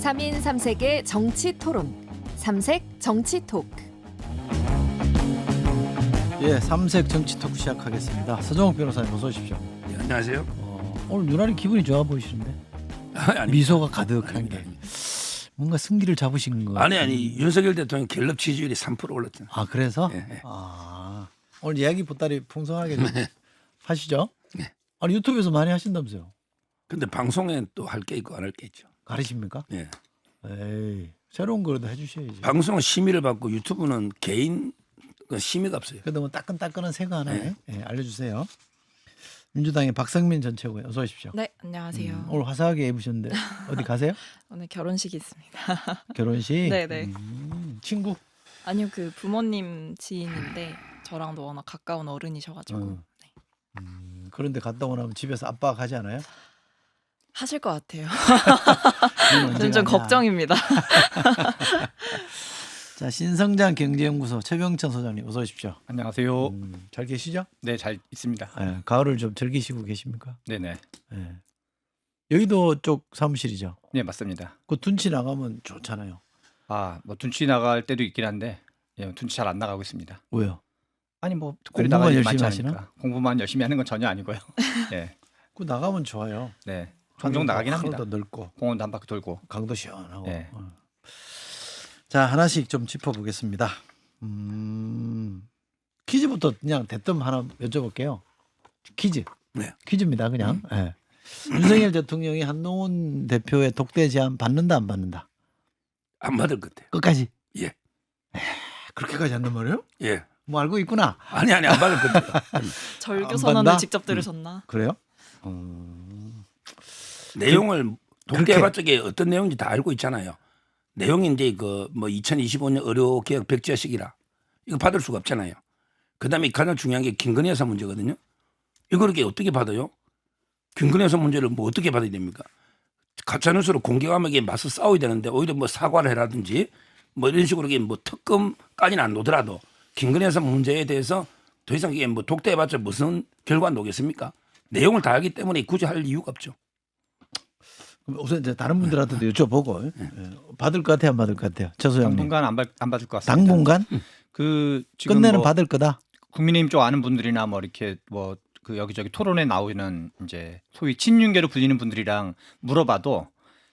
3인 3색의 정치 토론, 삼색 정치 토크. 예, 삼색 정치 토크 시작하겠습니다. 서정욱 변호사님 어서 오십시오. 네, 안녕하세요. 오늘 유난히 기분이 좋아 보이시는데 미소가 가득한 게 뭔가 승기를 잡으신 거. 아니 윤석열 대통령 갤럽 지지율이 3% 올랐잖아요. 아 그래서 예. 오늘 이야기 보따리 풍성하게 좀 네. 하시죠. 네. 아니 유튜브에서 많이 하신다면서요. 근데 방송에 또 할 게 있고 안 할 게 있죠. 가르십니까? 예. 에이 새로운 거라도 해주셔야지. 방송은 심의를 받고 유튜브는 개인 그 심의가 없어요. 그래도 뭐 따끈따끈한 새거 하나 알려주세요. 민주당의 박성민 전 최고위 어서 오십시오. 네, 안녕하세요. 오늘 화사하게 입으셨는데 어디 가세요? 오늘 결혼식이 있습니다. 결혼식? 네네. 친구? 아니요, 그 부모님 지인인데 저랑도 워낙 가까운 어른이셔가지고 네. 그런데 갔다 오면 집에서 아빠가 가지 않아요? 하실 것 같아요. 언제 저는 좀 가냐? 걱정입니다. 자 신성장 경제연구소 최병천 소장님 어서 오십시오. 안녕하세요. 잘 계시죠? 네, 잘 있습니다. 네, 가을을 좀 즐기시고 계십니까? 네네. 네. 여의도 쪽 사무실이죠. 네, 맞습니다. 그 둔치 나가면 좋잖아요. 뭐 둔치 나갈 때도 있긴 한데 둔치 잘 안 나가고 있습니다. 왜요? 아니 뭐 특별히 공부만 나갈 일이 열심히 많지 하시나? 않으니까. 공부만 열심히 하는 건 전혀 아니고요. 네, 그 나가면 좋아요. 네. 종종 나가긴 합니다. 하루도 넓고 공원도 한 바퀴 돌고. 강도 시원하고. 네. 자 하나씩 좀 짚어보겠습니다. 퀴즈부터 그냥 대뜸 하나 여쭤볼게요. 퀴즈. 네. 퀴즈입니다. 그냥. 네. 윤석열 대통령이 한동훈 대표의 독대 제안 받는다 안 받는다? 안 받을 것 같아요. 끝까지. 예. 그렇게까지 한단 말이에요? 예. 뭐 알고 있구나. 아니 안 받을 것 같아요. 절교 안 선언을 받나? 직접 들으셨나? 그래요? 내용을 그렇게- 독대해봤자 어떤 내용인지 다 알고 있잖아요. 내용이 이제 그 뭐 2025년 의료 개혁 백지화 시기라 이거 받을 수가 없잖아요. 그다음에 가장 중요한 게 김건희 여사 문제거든요. 이걸 어떻게 받아요? 김건희 여사 문제를 뭐 어떻게 받아야 됩니까? 가짜뉴스로 공개감하게 맞서 싸워야 되는데 오히려 뭐 사과를 해라든지 뭐 이런 식으로 이게 뭐 특검까지는 안 오더라도 김건희 여사 문제에 대해서 더 이상 이게 뭐 독대해봤자 무슨 결과 나오겠습니까? 내용을 다 알기 때문에 굳이 할 이유가 없죠. 그럼 우선 이제 다른 분들한테도 여쭤보고 받을 것 같아요, 안 받을 것 같아요, 저 소장님. 당분간 안 받을 것 같습니다. 당분간 그 지금 끝내는 뭐 받을 거다. 국민의힘 쪽 아는 분들이나 뭐 이렇게 뭐 그 여기저기 토론에 나오는 이제 소위 친윤계로 불리는 분들이랑 물어봐도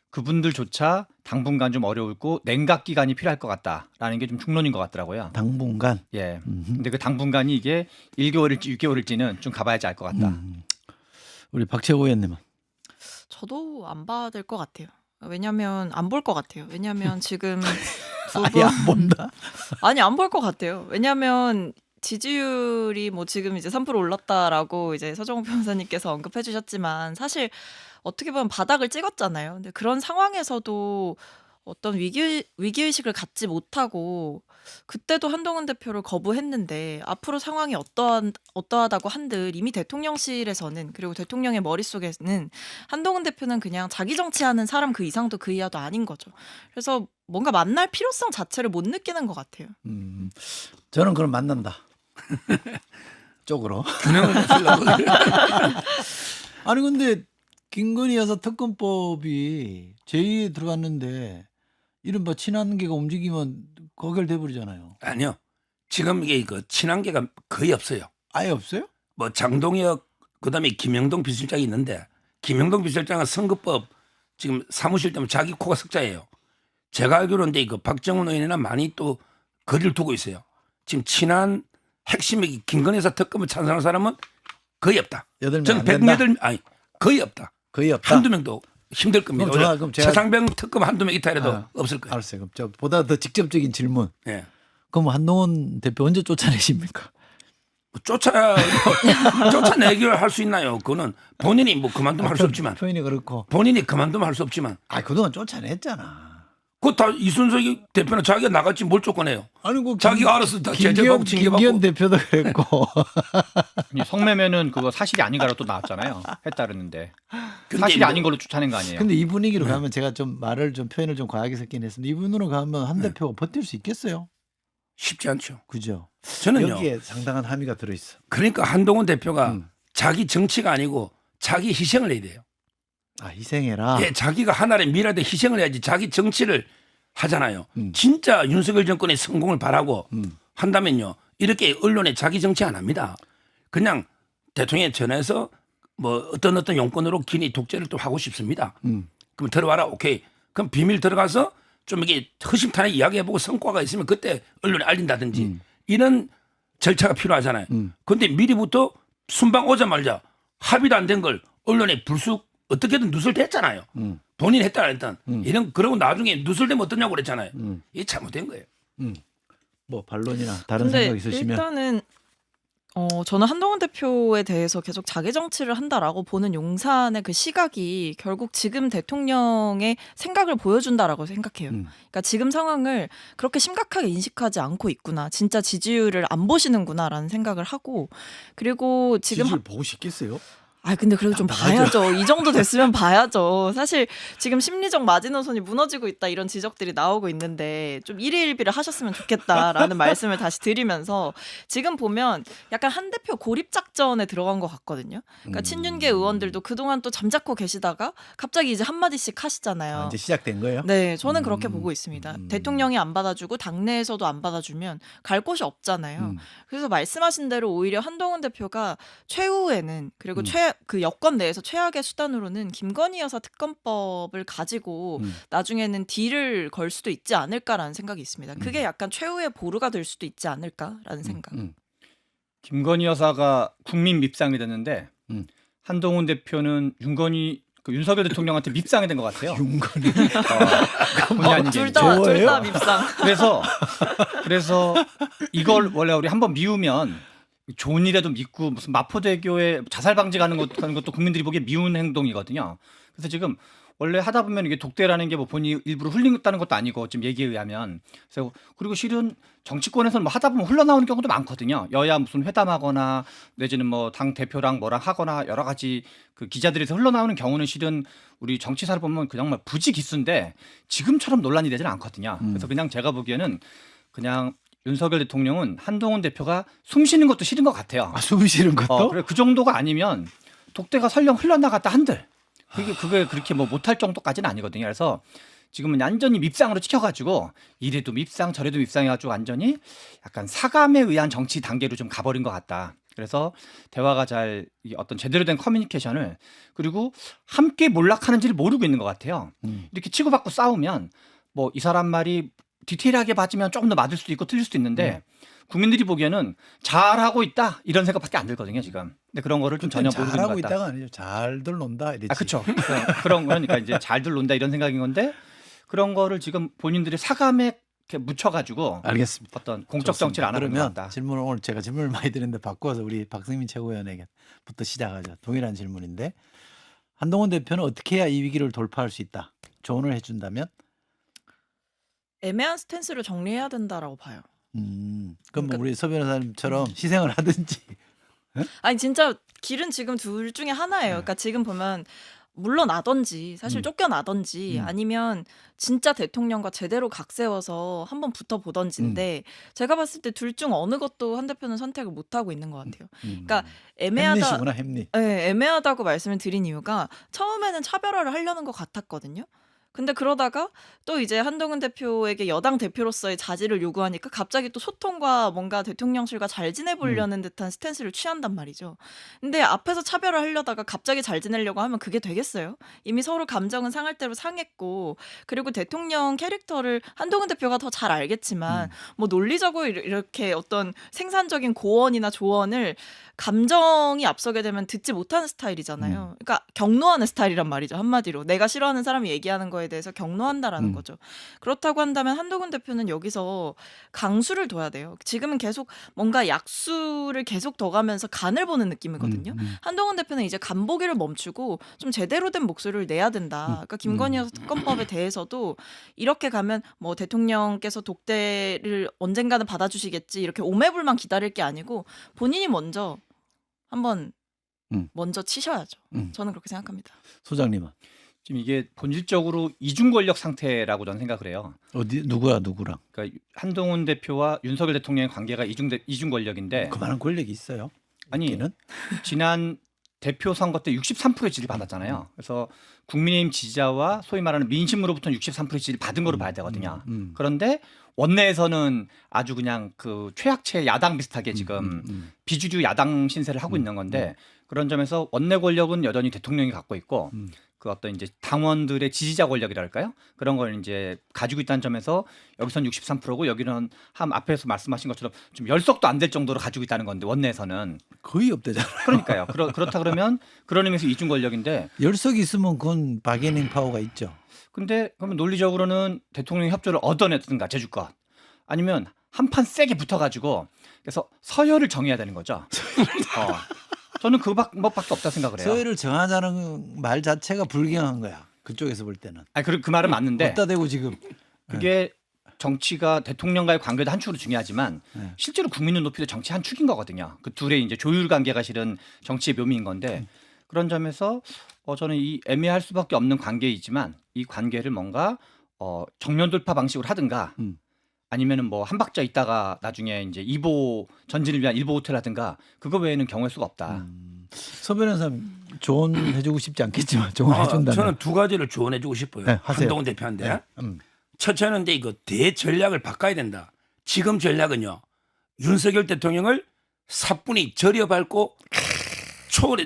그분들조차 당분간 좀 어려울고 냉각 기간이 필요할 것 같다라는 게 좀 중론인 것 같더라고요. 당분간. 예. 근데 그 당분간이 이게 1개월일지 6개월일지는 좀 가봐야지 알 것 같다. 우리 박채호 의원님은 저도 안 받을 것 같아요. 왜냐면 안 볼 것 같아요. 왜냐면 지금 아예 안 본다. 아니 안 볼 것 같아요. 왜냐면 지지율이 뭐 지금 이제 3% 올랐다라고 이제 서정욱 변호사님께서 언급해 주셨지만 사실 어떻게 보면 바닥을 찍었잖아요. 근데 그런 상황에서도 어떤 위기의식을 갖지 못하고 그때도 한동훈 대표를 거부했는데 앞으로 상황이 어떠하다고 한들 이미 대통령실에서는 그리고 대통령의 머릿속에는 한동훈 대표는 그냥 자기 정치하는 사람 그 이상도 그 이하도 아닌 거죠. 그래서 뭔가 만날 필요성 자체를 못 느끼는 것 같아요. 저는 그럼 만난다. 쪽으로. 균형을 맞추려고. 아니 근데 김건희 여사 특검법이 제2에 들어갔는데 이른바 친한계가 움직이면 거결돼 버리잖아요. 아니요. 지금 이게 그 친한계가 거의 없어요. 아예 없어요? 뭐 장동혁 그다음에 김영동 비서실장이 있는데 김영동 비서실장은 선거법 지금 사무실 때문에 자기 코가 석자예요. 제가 알기로는 그 박정훈 의원이나 많이 또 거리를 두고 있어요. 지금 친한 핵심이 김건희 여사 특검을 찬성하는 사람은 거의 없다. 8명 저는 안 된다? 108 아니 거의 없다. 거의 없다. 한두 명도 힘들 겁니다. 그럼 그럼 제가 최상병 특검 한두 명 있다 해도 없을 거예요. 알았어요. 그럼 저 보다 더 직접적인 질문. 예. 그럼 한동훈 대표 언제 쫓아내십니까? 뭐 쫓아내기를 할 수 있나요? 그거는 본인이 뭐 그만두면 할 수 없지만 표현이 그렇고. 본인이 그만두면 할 수 없지만 그동안 쫓아냈잖아. 그거 다 이순석이 대표는 자기가 나갔지 뭘 쫓아내요. 아니 그 자기가 알아서 다 제재받고 징계받고. 김기현 대표도 그랬고. 성매매는 그거 사실이 아닌가로 또 나왔잖아요. 했다 그랬는데 근데 사실이 뭐- 아닌 걸로 쫓아낸 거 아니에요. 근데 이 분위기로 가면 제가 좀 말을 좀 표현을 좀 과하게 섞긴 했습니다. 이 분으로 가면 한 대표가 버틸 수 있겠어요? 쉽지 않죠. 그죠? 저는요. 여기에 상당한 함의가 들어 있어. 그러니까 한동훈 대표가 자기 정치가 아니고 자기 희생을 해야 돼요. 아 희생해라. 예, 자기가 하나의 미래에 희생을 해야지 자기 정치를 하잖아요. 진짜 윤석열 정권의 성공을 바라고 한다면요. 이렇게 언론에 자기 정치 안 합니다. 그냥 대통령에 전해서 뭐 어떤 용건으로 기니 독재를 또 하고 싶습니다. 그럼 들어와라. 오케이. 그럼 비밀 들어가서 좀 이게 허심탄회 이야기해보고 성과가 있으면 그때 언론에 알린다든지 이런 절차가 필요하잖아요. 그런데 미리부터 순방 오자마자 합의도 안 된 걸 언론에 불쑥 어떻게든 누설댔잖아요. 본인이 했다 안 했다. 이런 그러고 나중에 누설되면 어떠냐고 그랬잖아요. 이게 잘못된 거예요. 뭐 반론이나 다른 근데 생각 있으시면 일단은 저는 한동훈 대표에 대해서 계속 자기 정치를 한다라고 보는 용산의 그 시각이 결국 지금 대통령의 생각을 보여준다라고 생각해요. 그러니까 지금 상황을 그렇게 심각하게 인식하지 않고 있구나. 진짜 지지율을 안 보시는구나라는 생각을 하고 그리고 지금 지지율 보고 싶겠어요? 아 근데 그래도 좀 봐야죠. 이 정도 됐으면 봐야죠. 사실 지금 심리적 마지노선이 무너지고 있다 이런 지적들이 나오고 있는데 좀 일희일비를 하셨으면 좋겠다라는 말씀을 다시 드리면서 지금 보면 약간 한 대표 고립 작전에 들어간 것 같거든요. 그러니까 친윤계 의원들도 그동안 또 잠자코 계시다가 갑자기 이제 한마디씩 하시잖아요. 아, 이제 시작된 거예요? 네, 저는 그렇게 보고 있습니다. 대통령이 안 받아주고 당내에서도 안 받아주면 갈 곳이 없잖아요. 그래서 말씀하신 대로 오히려 한동훈 대표가 최후에는 그리고 그 여권 내에서 최악의 수단으로는 김건희 여사 특검법을 가지고 나중에는 딜을 걸 수도 있지 않을까라는 생각이 있습니다. 그게 약간 최후의 보루가 될 수도 있지 않을까라는 생각. 김건희 여사가 국민 밉상이 됐는데 한동훈 대표는 윤석열 대통령한테 밉상이 된 것 같아요. 윤건이 본의 아니게. 둘 다 밉상. 그래서 이걸 원래 우리 한번 미우면 좋은 일에도 믿고 무슨 마포대교에 자살 방지하는 것도 국민들이 보기에 미운 행동이거든요. 그래서 지금 원래 하다 보면 이게 독대라는 게 뭐 본인이 일부러 흘린다는 것도 아니고 지금 얘기에 의하면 그래서 그리고 실은 정치권에서는 뭐 하다 보면 흘러나오는 경우도 많거든요. 여야 무슨 회담하거나 내지는 뭐 당 대표랑 뭐랑 하거나 여러 가지 그 기자들에서 흘러나오는 경우는 실은 우리 정치사를 보면 그냥 막 부지기수인데 지금처럼 논란이 되지는 않거든요. 그래서 그냥 제가 보기에는 그냥 윤석열 대통령은 한동훈 대표가 숨 쉬는 것도 싫은 것 같아요. 아, 숨 쉬는 것도? 그래 그 정도가 아니면 독대가 설령 흘러나갔다 한들 그게 그렇게 뭐 못할 정도까지는 아니거든요. 그래서 지금은 완전히 밉상으로 찍혀가지고 이래도 밉상 저래도 밉상해가지고 완전히 약간 사감에 의한 정치 단계로 좀 가버린 것 같다. 그래서 대화가 잘 어떤 제대로 된 커뮤니케이션을 그리고 함께 몰락하는지를 모르고 있는 것 같아요. 이렇게 치고받고 싸우면 뭐 이 사람 말이 디테일하게 봐주면 조금 더 맞을 수도 있고 틀릴 수도 있는데 국민들이 보기에는 잘하고 있다 이런 생각밖에 안 들거든요 지금. 근데 그런 거를 좀 전혀 모르고 있는 것 잘하고 같다. 있다가 아니죠. 잘들 논다 이랬지. 아 그렇죠. 그러니까 이제 잘들 논다 이런 생각인 건데 그런 거를 지금 본인들이 사감에 이렇게 묻혀가지고 알겠습니다. 어떤 공적 정치를 안 하는 것 그러면 같다. 질문을 오늘 제가 질문을 많이 드렸는데 바꿔서 우리 박승민 최고위원에게부터 시작하자. 동일한 질문인데 한동훈 대표는 어떻게 해야 이 위기를 돌파할 수 있다? 조언을 해준다면? 애매한 스탠스를 정리해야 된다라고 봐요. 그럼 그러니까- 우리 서 변호사님처럼 희생을 하든지. 아니 진짜 길은 지금 둘 중에 하나예요. 그러니까 지금 보면 물러나든지 사실 쫓겨나든지 아니면 진짜 대통령과 제대로 각 세워서 한번 붙어보던지인데 제가 봤을 때 둘 중 어느 것도 한 대표는 선택을 못 하고 있는 것 같아요. 그러니까 애매하다. 햄릿이구나 햄릿. 네, 애매하다고 말씀을 드린 이유가 처음에는 차별화를 하려는 것 같았거든요. 근데 그러다가 또 이제 한동훈 대표에게 여당 대표로서의 자질을 요구하니까 갑자기 또 소통과 뭔가 대통령실과 잘 지내보려는 듯한 스탠스를 취한단 말이죠. 근데 앞에서 차별을 하려다가 갑자기 잘 지내려고 하면 그게 되겠어요? 이미 서로 감정은 상할 대로 상했고 그리고 대통령 캐릭터를 한동훈 대표가 더 잘 알겠지만 뭐 논리적으로 이렇게 어떤 생산적인 고언이나 조언을 감정이 앞서게 되면 듣지 못하는 스타일이잖아요. 그러니까 경노하는 스타일이란 말이죠. 한마디로 내가 싫어하는 사람이 얘기하는 거에 대해서 경노한다라는 거죠. 그렇다고 한다면 한동훈 대표는 여기서 강수를 둬야 돼요. 지금은 계속 뭔가 약수를 계속 더 가면서 간을 보는 느낌이거든요. 한동훈 대표는 이제 간보기를 멈추고 좀 제대로 된 목소리를 내야 된다. 그러니까 김건희 여사 특검법에 대해서도 이렇게 가면 뭐 대통령께서 독대를 언젠가는 받아주시겠지 이렇게 오매불만 기다릴 게 아니고 본인이 먼저 한번 먼저 치셔야죠. 저는 그렇게 생각합니다. 소장님은 지금 이게 본질적으로 이중 권력 상태라고 저는 생각을 해요. 어디 누구랑? 그러니까 한동훈 대표와 윤석열 대통령의 관계가 이중 권력인데 그만한 권력이 있어요. 아니 있기는? 지난 대표 선거 때 63%의 지지를 받았잖아요. 그래서 국민의힘 지지자와 소위 말하는 민심으로부터는 63%의 지지를 받은 거로 봐야 되거든요. 그런데 원내에서는 아주 그냥 그 최악체 야당 비슷하게 지금 비주류 야당 신세를 하고 있는 건데 그런 점에서 원내 권력은 여전히 대통령이 갖고 있고 그 어떤 이제 당원들의 지지자 권력이랄까요? 그런 걸 이제 가지고 있다는 점에서 여기선 63%고 여기는 한 앞에서 말씀하신 것처럼 좀 10석도 안 될 정도로 가지고 있다는 건데 원내에서는 거의 없대잖아. 그러니까요. 그렇다 그러면 그런 의미에서 이중 권력인데 10석이 있으면 그건 바게닝 파워가 있죠. 근데 그러면 논리적으로는 대통령이 협조를 얻어냈든가 제주껏 아니면 한판 세게 붙어가지고 그래서 서열을 정해야 되는 거죠. 저는 그 방법밖에 없다 생각을 해요. 서열을 정하자는 말 자체가 불경한 거야. 그쪽에서 볼 때는. 아니 그 말은 맞는데 어디다 대고 지금. 그게 정치가 대통령과의 관계도 한 축으로 중요하지만 네. 실제로 국민 눈높이도 정치 한 축인 거거든요. 그 둘의 이제 조율 관계가 실은 정치의 묘미인 건데 그런 점에서 저는 이 애매할 수밖에 없는 관계이지만 이 관계를 뭔가 정면 돌파 방식으로 하든가 아니면은 뭐 한 박자 있다가 나중에 이제 2보 전진을 위한 1보 호텔 하든가 그거 외에는 경우의 수가 없다. 서 변호사님 조언해주고 싶지 않겠지만 조언해준다면. 저는 두 가지를 조언해주고 싶어요. 네, 하세요. 한동훈 대표한테. 네. 첫째는 이제 이거 대전략을 바꿔야 된다. 지금 전략은요. 윤석열 대통령을 사뿐히 절여밟고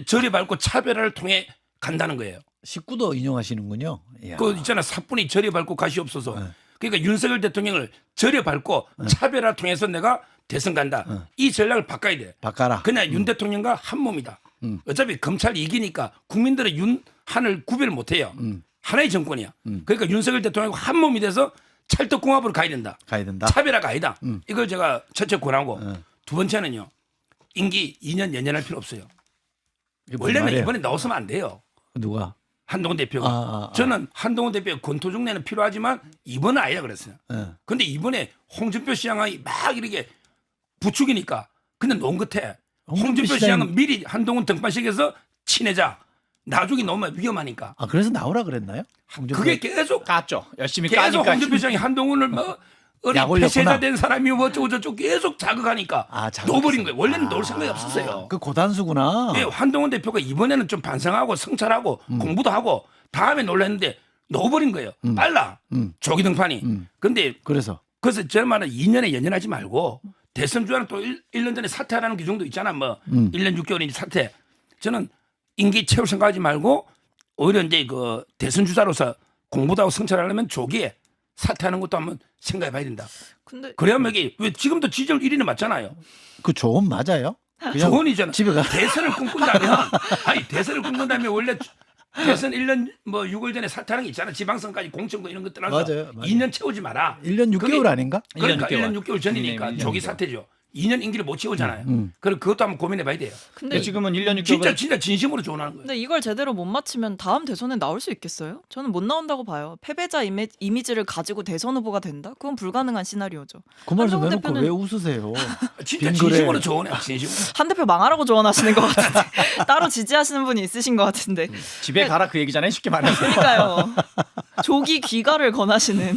절여밟고 차별화를 통해 간다는 거예요. 19도 인용하시는군요. 이야. 그 있잖아 사뿐히 절여밟고 가시옵소서. 네. 그러니까 윤석열 대통령을 절여밟고 차별화를 통해서 내가 대선 간다. 이 전략을 바꿔야 돼. 바꿔라. 그냥 윤 대통령과 한 몸이다. 어차피 검찰 이기니까 국민들은 윤한을 구별 못해요. 하나의 정권이야. 그러니까 윤석열 대통령과 한 몸이 돼서 찰떡궁합으로 가야 된다. 가야 된다. 차별화가 아니다. 이걸 제가 첫째 권하고 두 번째는요. 임기 2년 연연할 필요 없어요. 이게 뭔 원래는 말이에요? 이번에 나왔으면 안 돼요. 누가? 한동훈 대표가. 저는 한동훈 대표의 권토중내는 필요하지만 이번은 아니라 그랬어요. 근데 이번에 홍준표 시장이 막 이렇게 부추기니까 근데 논 끝에 홍준표 시장은 미리 한동훈 등반식에서 친해자. 나중에 너무 위험하니까. 아 그래서 나오라 그랬나요? 그게 계속 깠죠. 열심히 계속 까니까 홍준표 시장이 한동훈을 뭐 어디 약 올렸구나. 폐쇄자 된 사람이 뭐 어쩌고 저쩌고 계속 자극하니까 자극했어. 넣어버린 거예요. 원래는 넣을 생각이 없었어요. 그 고단수구나. 예, 한동훈 대표가 이번에는 좀 반성하고 성찰하고 공부도 하고 다음에 놀랐는데 넣어버린 거예요. 빨라. 조기 등판이. 근데 그래서 저는 말은 2년에 연연하지 말고 대선 주자는 또 1년 전에 사퇴하라는 규정도 있잖아. 뭐 1년 6개월이 사퇴. 저는 임기 채울 생각하지 말고 오히려 이제 그 대선 주자로서 공부도 하고 성찰하려면 조기에 사퇴하는 것도 한번 생각해 봐야 된다. 근데 그래야만 이게 왜 지금도 지지율 1위는 맞잖아요. 그 조언 맞아요? 그냥 조언이잖아. 집에 가. 대선을 꿈꾼다면 아니 대선을 꿈꾼다면 원래 대선 1년 뭐 6월 전에 사퇴하는 게 있잖아. 지방선까지 공천고 이런 것들 해서 맞아요. 2년 채우지 마라. 1년 6개월 그게- 아닌가? 그러니까 1년 1년 6개월 전이니까 1년 조기 6개월. 사퇴죠. 2년 임기를 못 채우잖아요. 그럼 그것도 한번 고민해 봐야 돼요. 근데 근데 지금은 1년 6개월 진짜 진심으로 조언하는 거예요. 근데 이걸 제대로 못 맞추면 다음 대선에 나올 수 있겠어요? 저는 못 나온다고 봐요. 패배자 이미지를 가지고 대선 후보가 된다? 그건 불가능한 시나리오죠. 그 말씀 한동훈 해놓고 대표는- 왜 웃으세요? 진짜 빙그레. 진심으로 조언해. 진심으로. 한 대표 망하라고 조언하시는 것 같은데 따로 지지하시는 분이 있으신 것 같은데 집에 가라 그 얘기잖아요. 쉽게 말해서. 그러니까요. 조기 귀가를 권하시는.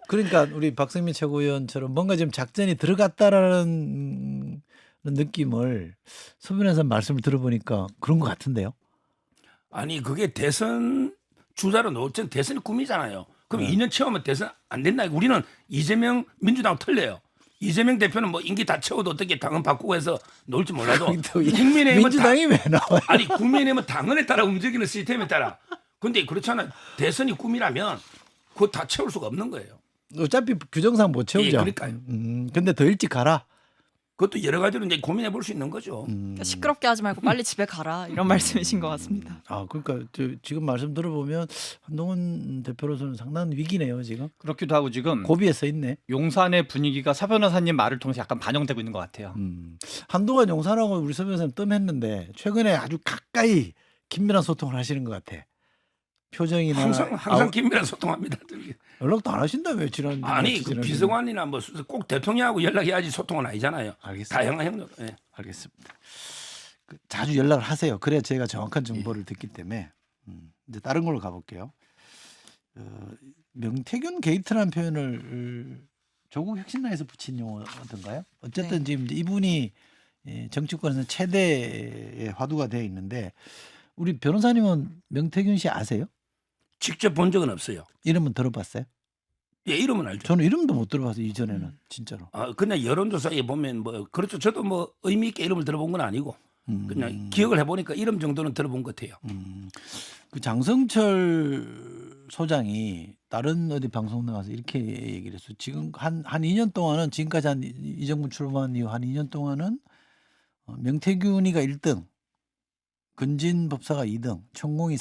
그러니까 우리 박성민 최고위원처럼 뭔가 좀 작전이 들어갔다라는 느낌을 서 변호사 말씀을 들어보니까 그런 것 같은데요. 아니 그게 대선 주자로 놓친 대선이 꿈이잖아요. 그럼 2년 채우면 대선 안 된다. 우리는 이재명 민주당 틀려요. 이재명 대표는 뭐 임기 다 채워도 어떻게 당은 바꾸고 해서 놓을지 몰라도 국민의힘은 민주당이 왜 나와요? 아니 국민의힘은 당헌에 따라 움직이는 시스템에 따라. 근데 그렇잖아요. 대선이 꿈이라면 그거 다 채울 수가 없는 거예요. 어차피 규정상 못 채우죠. 예, 그러니까요. 근데 더 일찍 가라. 그것도 여러 가지로 이제 고민해 볼 수 있는 거죠. 그러니까 시끄럽게 하지 말고 빨리 집에 가라 이런 말씀이신 것 같습니다. 아 그러니까 지금 말씀 들어보면 한동훈 대표로서는 상당한 위기네요 지금. 그렇기도 하고 지금 고비에 서 있네. 용산의 분위기가 서 변호사님 말을 통해서 약간 반영되고 있는 것 같아요. 한동안 용산하고 우리 서 변호사님 뜸했는데 최근에 아주 가까이 긴밀한 소통을 하시는 것 같아. 표정이나 항상 긴밀한 소통합니다. 연락도 안 하신다며 지난 아니 그 비서관이나 뭐 꼭 대통령하고 연락해야지 소통은 아니잖아요. 알겠습니다. 다양한 형들. 예. 알겠습니다. 자주 연락을 하세요. 그래야 제가 정확한 정보를 듣기 때문에 이제 다른 걸로 가볼게요. 명태균 게이트라는 표현을 조국 혁신당에서 붙인 용어던가요? 어쨌든 네. 지금 이제 이분이 정치권에서 최대의 화두가 되어 있는데 우리 변호사님은 명태균 씨 아세요? 직접 본 적은 없어요. 이름은 들어봤어요? 예, 이름은 알죠. 저는 이름도 못 들어봤어요 이전에는 진짜로. 그냥 여론조사에 보면 뭐 그렇죠. 저도 뭐 의미 있게 이름을 들어본 건 아니고 그냥 기억을 해보니까 이름 정도는 들어본 것 같아요. 그 장성철 소장이 다른 어디 방송 나가서 이렇게 얘기를 했어요. 지금 한 2년 동안은 지금까지 이 정부 출범한 이후 한 2년 동안은 명태균이가 1등, 근진 법사가 2등, 천공이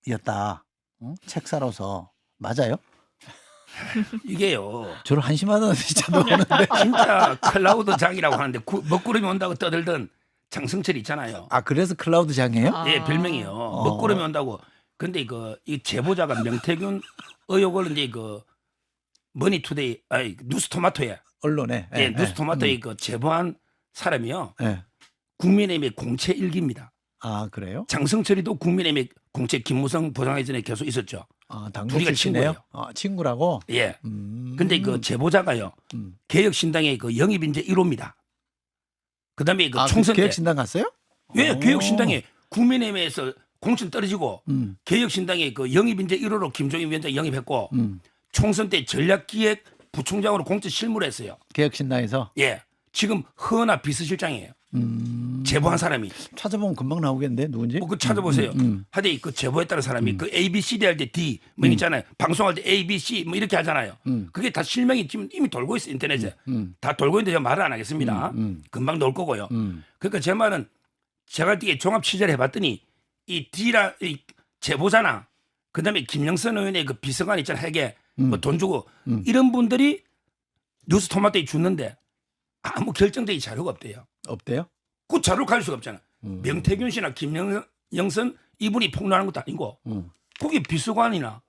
3등이었다. 책사로서 맞아요? 이게요. 저를 한심하다는 진짜 보는데. 진짜 클라우드 장이라고 하는데 먹구름이 온다고 떠들던 장성철 있잖아요. 아 그래서 클라우드 장이에요? 아. 예, 별명이요. 먹구름이 온다고. 근데 이 제보자가 명태균 의혹을 이제 머니투데이, 뉴스토마토에, 언론에. 예, 뉴스토마토에 제보한 사람이요. 예. 국민의힘의 공채 일기입니다. 아 그래요? 장성철이도 국민의힘의 공채 김무성 부장회장에 계속 있었죠. 아 둘이가 당국 친구예요? 친구예요. 친구라고? 예. 근데 그 제보자가요. 음. 개혁신당의 영입인재 1호입니다. 그다음에 총선 때 개혁신당 갔어요? 왜 오. 개혁신당에 국민의힘에서 공천 떨어지고 음. 개혁신당의 영입인재 1호로 김종인 위원장 영입했고 총선 때 전략기획 부총장으로 공천 실무했어요. 개혁신당에서 예. 지금 허나 비서실장이에요. 제보한 사람이. 찾아보면 금방 나오겠는데 누군지? 그 찾아보세요. 하여튼 그 제보했다는 사람이 그 A, B, C, D 할 때 D 뭐 있잖아요. 방송할 때 A, B, C 뭐 이렇게 하잖아요. 그게 다 실명이 지금 이미 돌고 있어 인터넷에. 다 돌고 있는데 제가 말을 안 하겠습니다. 금방 나올 거고요. 그러니까 제 말은 제가 이게 종합 취재를 해봤더니 이 D라 이 제보자나 그다음에 김영선 의원의 그 비서관 있잖아요. 회계 뭐 돈 주고 이런 분들이 뉴스토마토에 주는데 아무 결정적인 자료가 없대요. 없대요? 그 자료를 가질 수가 없잖아. 명태균 씨나 김영선 이분이 폭로하는 것도 아니고 거기 비서관이나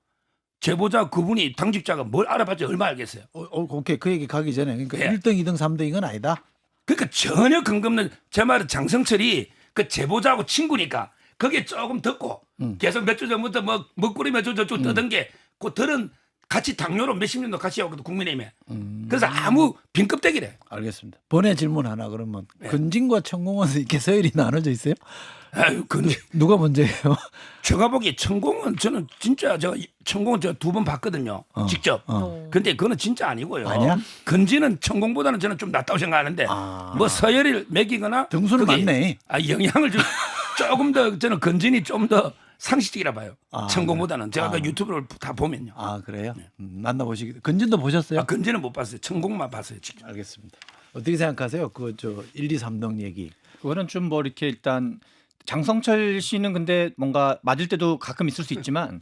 제보자 그분이 당직자가 뭘 알아봤자 얼마 알겠어요. 오케이 그 얘기 가기 전에 그러니까 예. 1등, 2등, 3등 이건 아니다. 그러니까 전혀 근거 없는 제 말은 장성철이 그 제보자하고 친구니까 거기에 조금 듣고 계속 몇 주 전부터 뭐 먹구리 몇 주 저쪽 떠든 게 그 들은 같이 당뇨로 몇십 년도 같이 하거든 국민의힘에. 그래서 아무 빈껍데기래. 알겠습니다. 번외 질문 하나 그러면 네. 근진과 천공원은 이렇게 서열이 나눠져 있어요? 아유 근데 누가 먼저예요? 제가 보기에 천공은 저는 진짜 제가 천공은 제가 2번 봤거든요. 직접. 근데 그거는 진짜 아니고요. 아니야? 근지는 천공보다는 저는 좀 낫다고 생각하는데 아. 뭐 서열을 매기거나 등수는 그게 맞네. 영향을 좀 조금 더 저는 근진이 좀 더 상식적이라 봐요. 아, 천공보다는 제가 아. 그 유튜브를 다 보면요. 아 그래요? 만나보시기. 근진도 보셨어요? 근지는 못 봤어요. 천공만 봤어요. 직접. 알겠습니다. 어떻게 생각하세요? 그 1, 2, 3등 얘기. 그거는 좀 뭐 이렇게 일단 장성철 씨는 근데 뭔가 맞을 때도 가끔 있을 수 있지만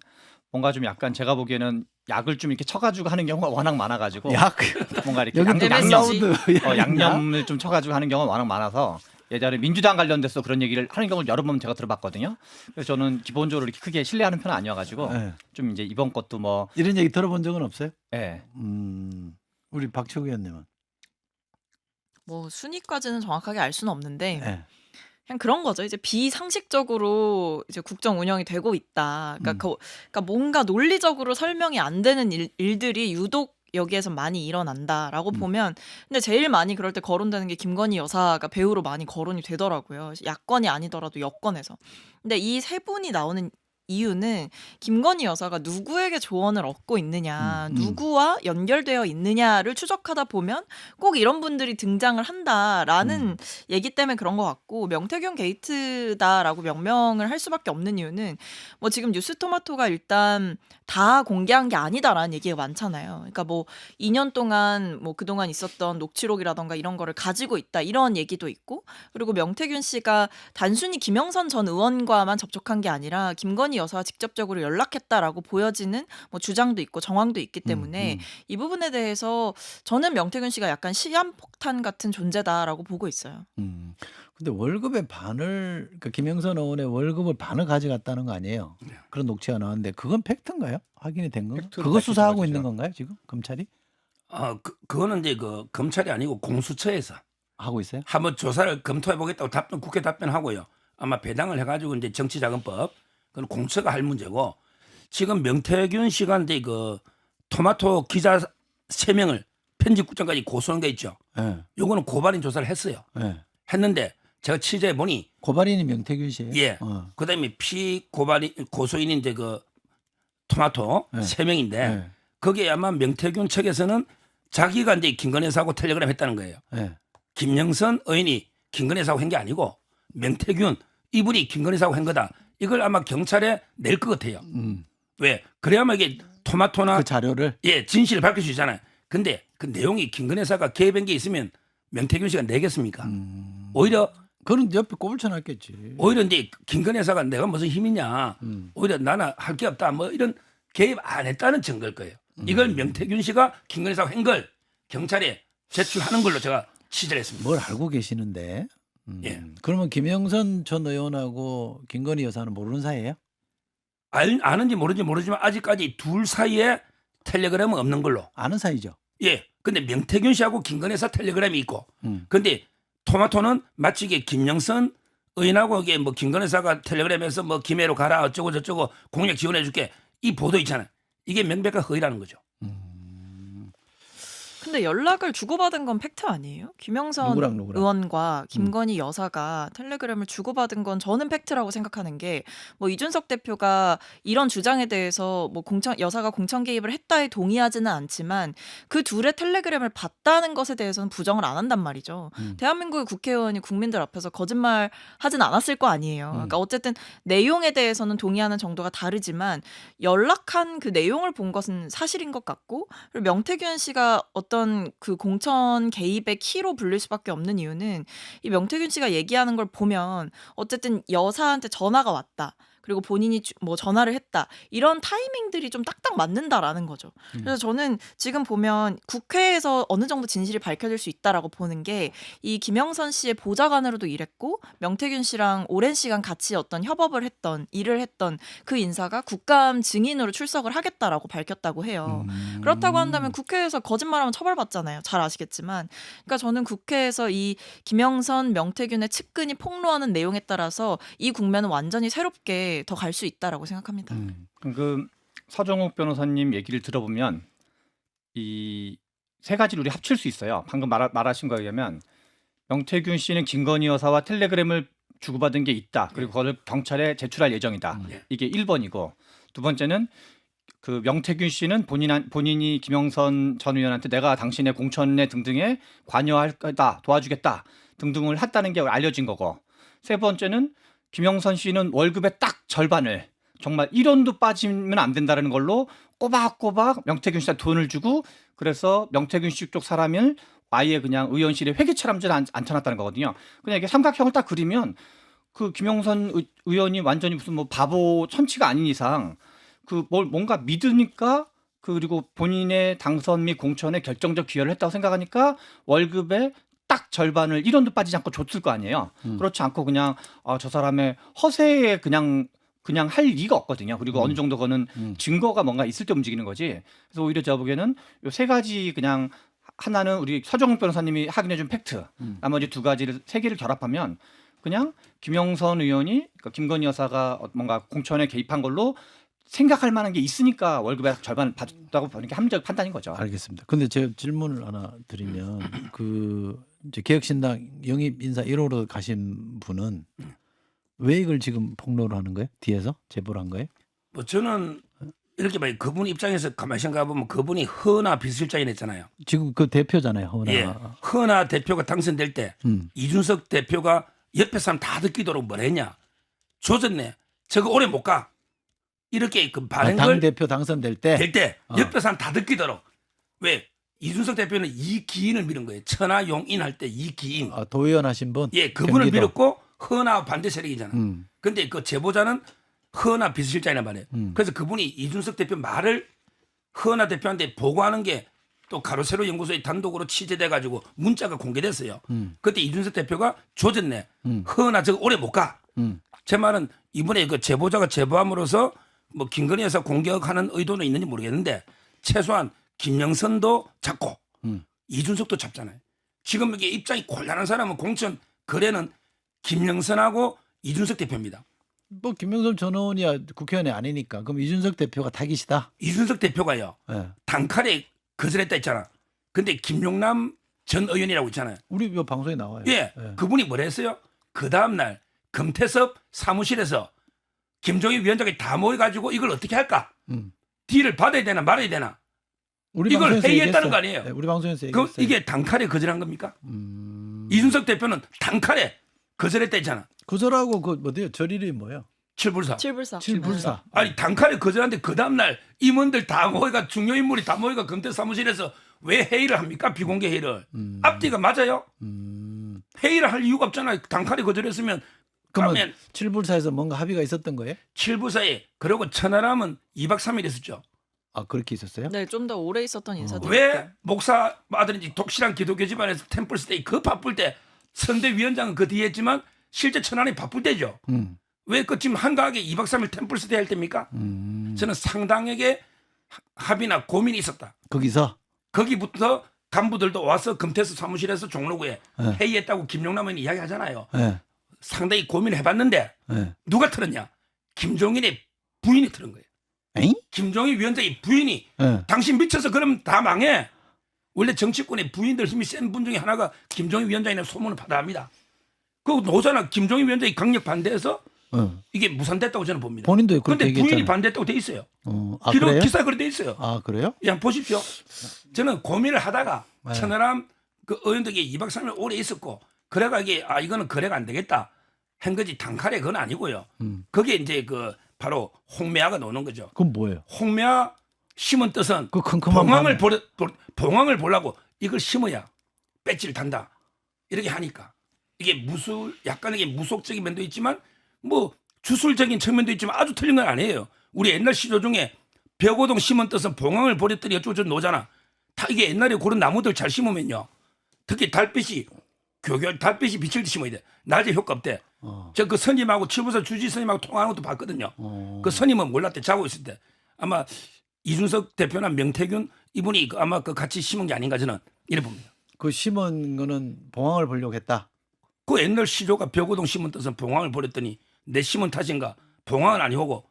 뭔가 좀 약간 제가 보기에는 약을 좀 이렇게 쳐가지고 하는 경우가 워낙 많아가지고 약 뭔가 이렇게 여기 또 MSG. 클라우드 양념을 좀 쳐가지고 하는 경우가 워낙 많아서 예전에 민주당 관련돼서 그런 얘기를 하는 경우를 여러 번 제가 들어봤거든요. 그래서 저는 기본적으로 이렇게 크게 신뢰하는 편은 아니어가지고 네. 좀 이제 이번 것도 뭐 이런 얘기 들어본 적은 없어요? 예. 우리 박철구 의원님은. 뭐 순위까지는 정확하게 알 수는 없는데 네. 그냥 그런 거죠. 이제 비상식적으로 이제 국정 운영이 되고 있다. 그러니까 뭔가 논리적으로 설명이 안 되는 일들이 유독 여기에서 많이 일어난다라고 보면 근데 제일 많이 그럴 때 거론되는 게 김건희 여사가 배우로 많이 거론이 되더라고요. 야권이 아니더라도 여권에서. 근데 이 세 분이 나오는 이유는 김건희 여사가 누구에게 조언을 얻고 있느냐, 누구와 연결되어 있느냐를 추적하다 보면 꼭 이런 분들이 등장을 한다라는 얘기 때문에 그런 것 같고 명태균 게이트다라고 명명을 할 수밖에 없는 이유는 뭐 지금 뉴스토마토가 일단 다 공개한 게 아니다라는 얘기가 많잖아요. 그러니까 뭐 2년 동안 뭐 그동안 있었던 녹취록이라던가 이런 거를 가지고 있다 이런 얘기도 있고 그리고 명태균 씨가 단순히 김영선 전 의원과만 접촉한 게 아니라 김건희 여사와 직접적으로 연락했다라고 보여지는 뭐 주장도 있고 정황도 있기 때문에 이 부분에 대해서 저는 명태균 씨가 약간 시한폭탄 같은 존재다라고 보고 있어요. 근데 월급의 반을 그러니까 김영선 의원의 월급을 반을 가져갔다는 거 아니에요? 그런 녹취가 나왔는데 그건 팩트인가요? 확인이 된 건가요? 팩트로 그거 수사하고 밝혀진 있는 거죠. 건가요 지금 검찰이 그거는 이제 검찰이 아니고 공수처에서 하고 있어요? 한번 조사를 검토해 보겠다고 국회 답변하고요. 아마 배당을 해가지고 이제 정치자금법 그건 공처가 할 문제고 지금 명태균 씨가 이제 토마토 기자 3명을 편집국장까지 고소한 게 있죠. 예. 요거는 고발인 조사를 했어요. 예. 했는데 제가 취재해 보니 고발인이 명태균 씨예요? 예. 어. 그다음에 피고발인 고소인이 이제 그 토마토 네. 3명인데 예. 거기에 아마 명태균 측에서는 자기가 이제 김건희 여사하고 텔레그램 했다는 거예요. 예. 김영선 의원이 김건희 여사하고 한 게 아니고 명태균 이분이 김건희 여사하고 한 거다. 이걸 아마 경찰에 낼 것 같아요. 왜? 그래야만 이게 토마토나 그 자료를 예 진실을 밝힐 수 있잖아요. 근데 그 내용이 김건희 여사가 개입한 게 있으면 명태균 씨가 내겠습니까? 오히려 그는 옆에 꼬불쳐놨겠지. 오히려 이제 김건희 여사가 내가 무슨 힘이냐. 오히려 나는 할 게 없다. 뭐 이런 개입 안 했다는 증거일 거예요. 이걸 명태균 씨가 김건희 여사가 한 걸 경찰에 제출하는 걸로 제가 취재를 했습니다. 뭘 알고 계시는데? 예. 그러면 김영선 전 의원하고 김건희 여사는 모르는 사이예요? 아는지 모르는지 모르지만 아직까지 둘 사이에 텔레그램은 없는 걸로. 아는 사이죠. 예. 근데 명태균 씨하고 김건희 여사 텔레그램이 있고. 근데 토마토는 마치 이게 김영선 의원하고 이게 뭐 김건희 여사가 텔레그램에서 뭐 김해로 가라 어쩌고 저쩌고 공약 지원해 줄게. 이 보도 있잖아요. 이게 명백한 허위라는 거죠. 근데 연락을 주고받은 건 팩트 아니에요? 김영선 누구랑? 의원과 김건희 여사가 텔레그램을 주고받은 건 저는 팩트라고 생각하는 게 뭐 이준석 대표가 이런 주장에 대해서 뭐 여사가 공천 개입을 했다에 동의하지는 않지만 그 둘의 텔레그램을 봤다는 것에 대해서는 부정을 안 한단 말이죠. 대한민국의 국회의원이 국민들 앞에서 거짓말 하진 않았을 거 아니에요. 그러니까 어쨌든 내용에 대해서는 동의하는 정도가 다르지만 연락한 그 내용을 본 것은 사실인 것 같고 그리고 명태균 씨가 어떤 그 공천 개입의 키로 불릴 수밖에 없는 이유는 이 명태균 씨가 얘기하는 걸 보면 어쨌든 여사한테 전화가 왔다. 그리고 본인이 뭐 전화를 했다. 이런 타이밍들이 좀 딱딱 맞는다라는 거죠. 그래서 저는 지금 보면 국회에서 어느 정도 진실이 밝혀질 수 있다라고 보는 게 이 김영선 씨의 보좌관으로도 일했고 명태균 씨랑 오랜 시간 같이 어떤 협업을 했던 일을 했던 그 인사가 국감 증인으로 출석을 하겠다라고 밝혔다고 해요. 그렇다고 한다면 국회에서 거짓말하면 처벌받잖아요. 잘 아시겠지만. 그러니까 저는 국회에서 이 김영선, 명태균의 측근이 폭로하는 내용에 따라서 이 국면은 완전히 새롭게 더 갈 수 있다라고 생각합니다. 그 서정욱 변호사님 얘기를 들어보면 이 세 가지를 우리 합칠 수 있어요. 방금 말하신 거에 의하면 명태균 씨는 김건희 여사와 텔레그램을 주고받은 게 있다. 그리고 그걸 경찰에 제출할 예정이다. 이게 1번이고 두 번째는 그 명태균 씨는 본인이 김영선 전 의원한테 내가 당신의 공천에 등등에 관여할 거다, 도와주겠다 등등을 했다는 게 알려진 거고 세 번째는 김영선 씨는 월급의 딱 절반을 정말 1원도 빠지면 안 된다는 걸로 꼬박꼬박 명태균 씨한테 돈을 주고 그래서 명태균 씨 쪽 사람을 아예 그냥 의원실에 회계처럼 앉혀놨다는 거거든요. 그냥 이게 삼각형을 딱 그리면 그 김영선 의원이 완전히 무슨 뭐 바보 천치가 아닌 이상 그 뭔가 믿으니까 그리고 본인의 당선 및 공천에 결정적 기여를 했다고 생각하니까 월급의 딱 절반을 1원도 빠지지 않고 줬을 거 아니에요. 그렇지 않고 그냥 저 사람의 허세에 그냥 할 리가 없거든요. 그리고 어느 정도 그거는 증거가 뭔가 있을 때 움직이는 거지. 그래서 오히려 제가 보기에는 요 세 가지 그냥 하나는 우리 서정욱 변호사님이 확인해준 팩트, 나머지 두 가지를 세 개를 결합하면 그냥 김영선 의원이 그러니까 김건희 여사가 뭔가 공천에 개입한 걸로 생각할 만한 게 있으니까 월급의 절반을 받았다고 보는 게 합리적 판단인 거죠. 알겠습니다. 근데 제가 질문을 하나 드리면 그 이제 개혁신당 영입 인사 1호로 가신 분은 왜 이걸 지금 폭로를 하는 거예요? 뒤에서 제보를 한 거예요? 뭐 저는 이렇게 봐요. 그분 입장에서 가만히 생각해 보면 그분이 허나 비서실장이랬잖아요. 지금 그 대표잖아요. 허나. 예. 허나 대표가 당선될 때 이준석 대표가 옆에 사람 다 듣기도록 뭘 했냐? 조졌네. 저거 오래 못 가. 이렇게 그 당 발행을 대표 당선될 때 될 때 옆에 사람 다 듣기도록. 왜? 이준석 대표는 이기인을 밀은 거예요. 천하용인 할 때 이기인. 도의원 하신 분. 예, 그분을 경기도. 밀었고 허나 반대 세력이잖아. 근데 그 제보자는 허나 비서실장이란 말이에요. 그래서 그분이 이준석 대표 말을 허나 대표한테 보고하는 게 또 가로세로 연구소에 단독으로 취재돼 가지고 문자가 공개됐어요. 그때 이준석 대표가 조졌네. 허나 저거 오래 못 가. 제 말은 이번에 그 제보자가 제보함으로써 뭐 김건희 여사 공격하는 의도는 있는지 모르겠는데 최소한 김영선도 잡고 이준석도 잡잖아요. 지금 이게 입장이 곤란한 사람은 공천 거래는 김영선하고 이준석 대표입니다. 뭐 김영선 전 의원이 국회의원이 아니니까 그럼 이준석 대표가 타깃이다. 이준석 대표가요. 예. 단칼에 거절했다 했잖아. 근데 김용남 전 의원이라고 있잖아요. 우리 이 방송에 나와요. 예, 그분이 뭐라 했어요? 그 다음 날 금태섭 사무실에서 김종인 위원장이 다 모여가지고 이걸 어떻게 할까? 딜을 받아야 되나 말아야 되나? 우리 이걸 방송에서 회의했다는 얘기했어요. 거 아니에요? 네, 우리 방송에서 그 얘기했어요. 이게 단칼에 거절한 겁니까? 이준석 대표는 단칼에 거절했다 했잖아. 거절하고 그 뭐대요? 절 이름이 뭐예요? 칠불사. 칠불사. 아니 단칼에 거절하는데 그 다음 날 임원들 다 모여가 중요 인물이 다 모여가 금태 사무실에서 왜 회의를 합니까? 비공개 회의를. 앞뒤가 맞아요? 회의를 할 이유가 없잖아요. 단칼에 거절했으면 그러면 그러면 칠불사에서 뭔가 합의가 있었던 거예요? 칠부사에 그리고 천하람은 2박 3일 있었죠. 아 그렇게 있었어요? 네, 좀 더 오래 있었던 인사들. 왜 목사 아들인지 독실한 기독교 집안에서 템플스테이 그 바쁠 때 선대위원장은 그 뒤에 했지만 실제 천안이 바쁠 때죠. 왜 그 지금 한가하게 2박 3일 템플스테이 할 때입니까? 저는 상당하게 합의나 고민이 있었다. 거기서 거기부터 간부들도 와서 금태섭 사무실에서 종로구에 네. 회의했다고 김용남 의원이 이야기하잖아요. 네. 상당히 고민해봤는데 네. 누가 틀었냐? 김종인의 부인이 틀은 거예요. 에잉? 김종인 위원장의 부인이 네. 당신 미쳐서 그럼 다 망해. 원래 정치권의 부인들 힘이 센 분 중에 하나가 김종인 위원장이라는 소문을 받아합니다. 그 노사나 김종인 위원장이 강력 반대해서 이게 무산됐다고 저는 봅니다. 본인도 그렇게 그런데 부인이 얘기했잖아요. 반대했다고 돼 있어요. 아, 기록 그래요? 기사 그래 돼 있어요. 아 그래요? 그냥 보십시오. 저는 고민을 하다가 네. 천하람 그 의원들이 2박 3일 오래 있었고 그래가 이게 이거는 거래가 안 되겠다 한 거지 단칼에 그건 아니고요. 그게 이제 그 바로 홍매화가 나오는 거죠. 그건 뭐예요? 홍매화 심은 뜻은 그 컴컴한 봉황을 보려고 이걸 심어야 배지를 단다 이렇게 하니까 이게 약간 이게 무속적인 면도 있지만 뭐 주술적인 측면도 있지만 아주 틀린 건 아니에요. 우리 옛날 시조 중에 벽오동 심은 뜻은 봉황을 버렸더니 어쩌고 노잖아. 다 이게 옛날에 그런 나무들 잘 심으면요. 특히 달빛이 달빛이 비칠 때 심어야 돼. 낮에 효과 없대. 저 그 스님하고 칠부사 주지 스님하고 통화하는 것도 봤거든요. 그 스님은 몰랐대. 자고 있을 때. 아마 이준석 대표나 명태균 이분이 아마 그 같이 심은 게 아닌가 저는 이래 봅니다. 그 심은 거는 봉황을 보려고 했다. 그 옛날 시조가 벽오동 심은 뜻은 봉황을 버렸더니 내 심은 탓인가 봉황은 아니오고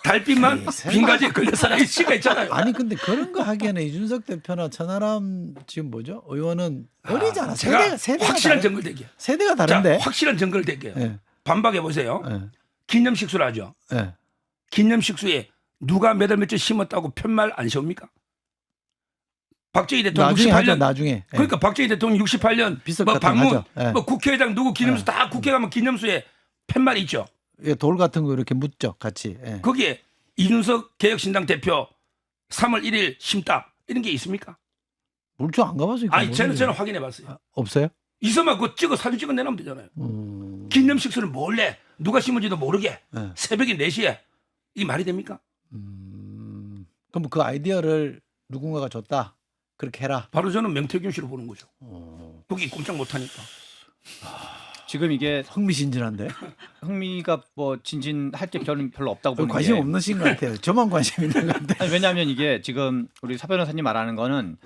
달빛만 빈가지에 걸려서 이 시가 있잖아요. 아니 근데 그런 거 하기에는 이준석 대표나 천하람 지금 뭐죠? 의원은 어리잖아. 제가 세대가 확실한 다른- 증거를 대게요. 세대가 다른데. 자, 확실한 증거를 대게요. 예. 반박해 보세요. 예. 기념식수를 하죠. 예. 기념식수에 누가 몇 월 며칠 심었다고 편말 안 세웁니까? 박정희 대통령 나중에 68년 하죠. 나중에. 예. 그러니까 박정희 대통령 68년 비석 뭐 같은 거 방문 하죠. 예. 뭐 국회의장 누구 기념수 다 국회 가면 기념수에 팻말이 있죠. 예, 돌 같은 거 이렇게 묻죠. 같이. 예. 거기에 이준석 개혁신당 대표 3월 1일 심답 이런 게 있습니까? 물총 안 가봐서 이거 아니 저는 모르겠네. 확인해 봤어요. 아, 없어요? 있으면 그거 찍어 사진 찍어 내놓으면 되잖아요. 기념식수를 몰래 누가 심은지도 모르게 예. 새벽에 4시에 이게 말이 됩니까? 그럼 그 아이디어를 누군가가 줬다. 그렇게 해라. 바로 저는 명태균 씨로 보는 거죠. 어. 거기 꼼짝 못하니까. 지금 이게 흥미진진한데. 흥미가 뭐 진진할 게 별로 없다고 보는 관심 게 없으신 것 같아요. 저만 관심 있는 것 같아요. 아니, 왜냐하면 이게 지금 우리 사 변호사님 말하는 거는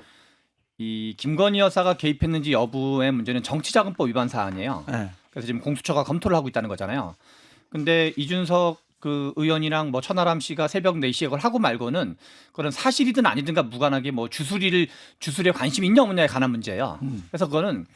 이 김건희 여사가 개입했는지 여부의 문제는 정치자금법 위반 사안이에요. 예. 그래서 지금 공수처가 검토를 하고 있다는 거잖아요. 근데 이준석 그 의원이랑 뭐 천하람 씨가 새벽 4시에 그걸 하고 말고는 그런 사실이든 아니든가 무관하게 뭐 주술에 관심이 있냐 없냐에 관한 문제예요. 그래서 그거는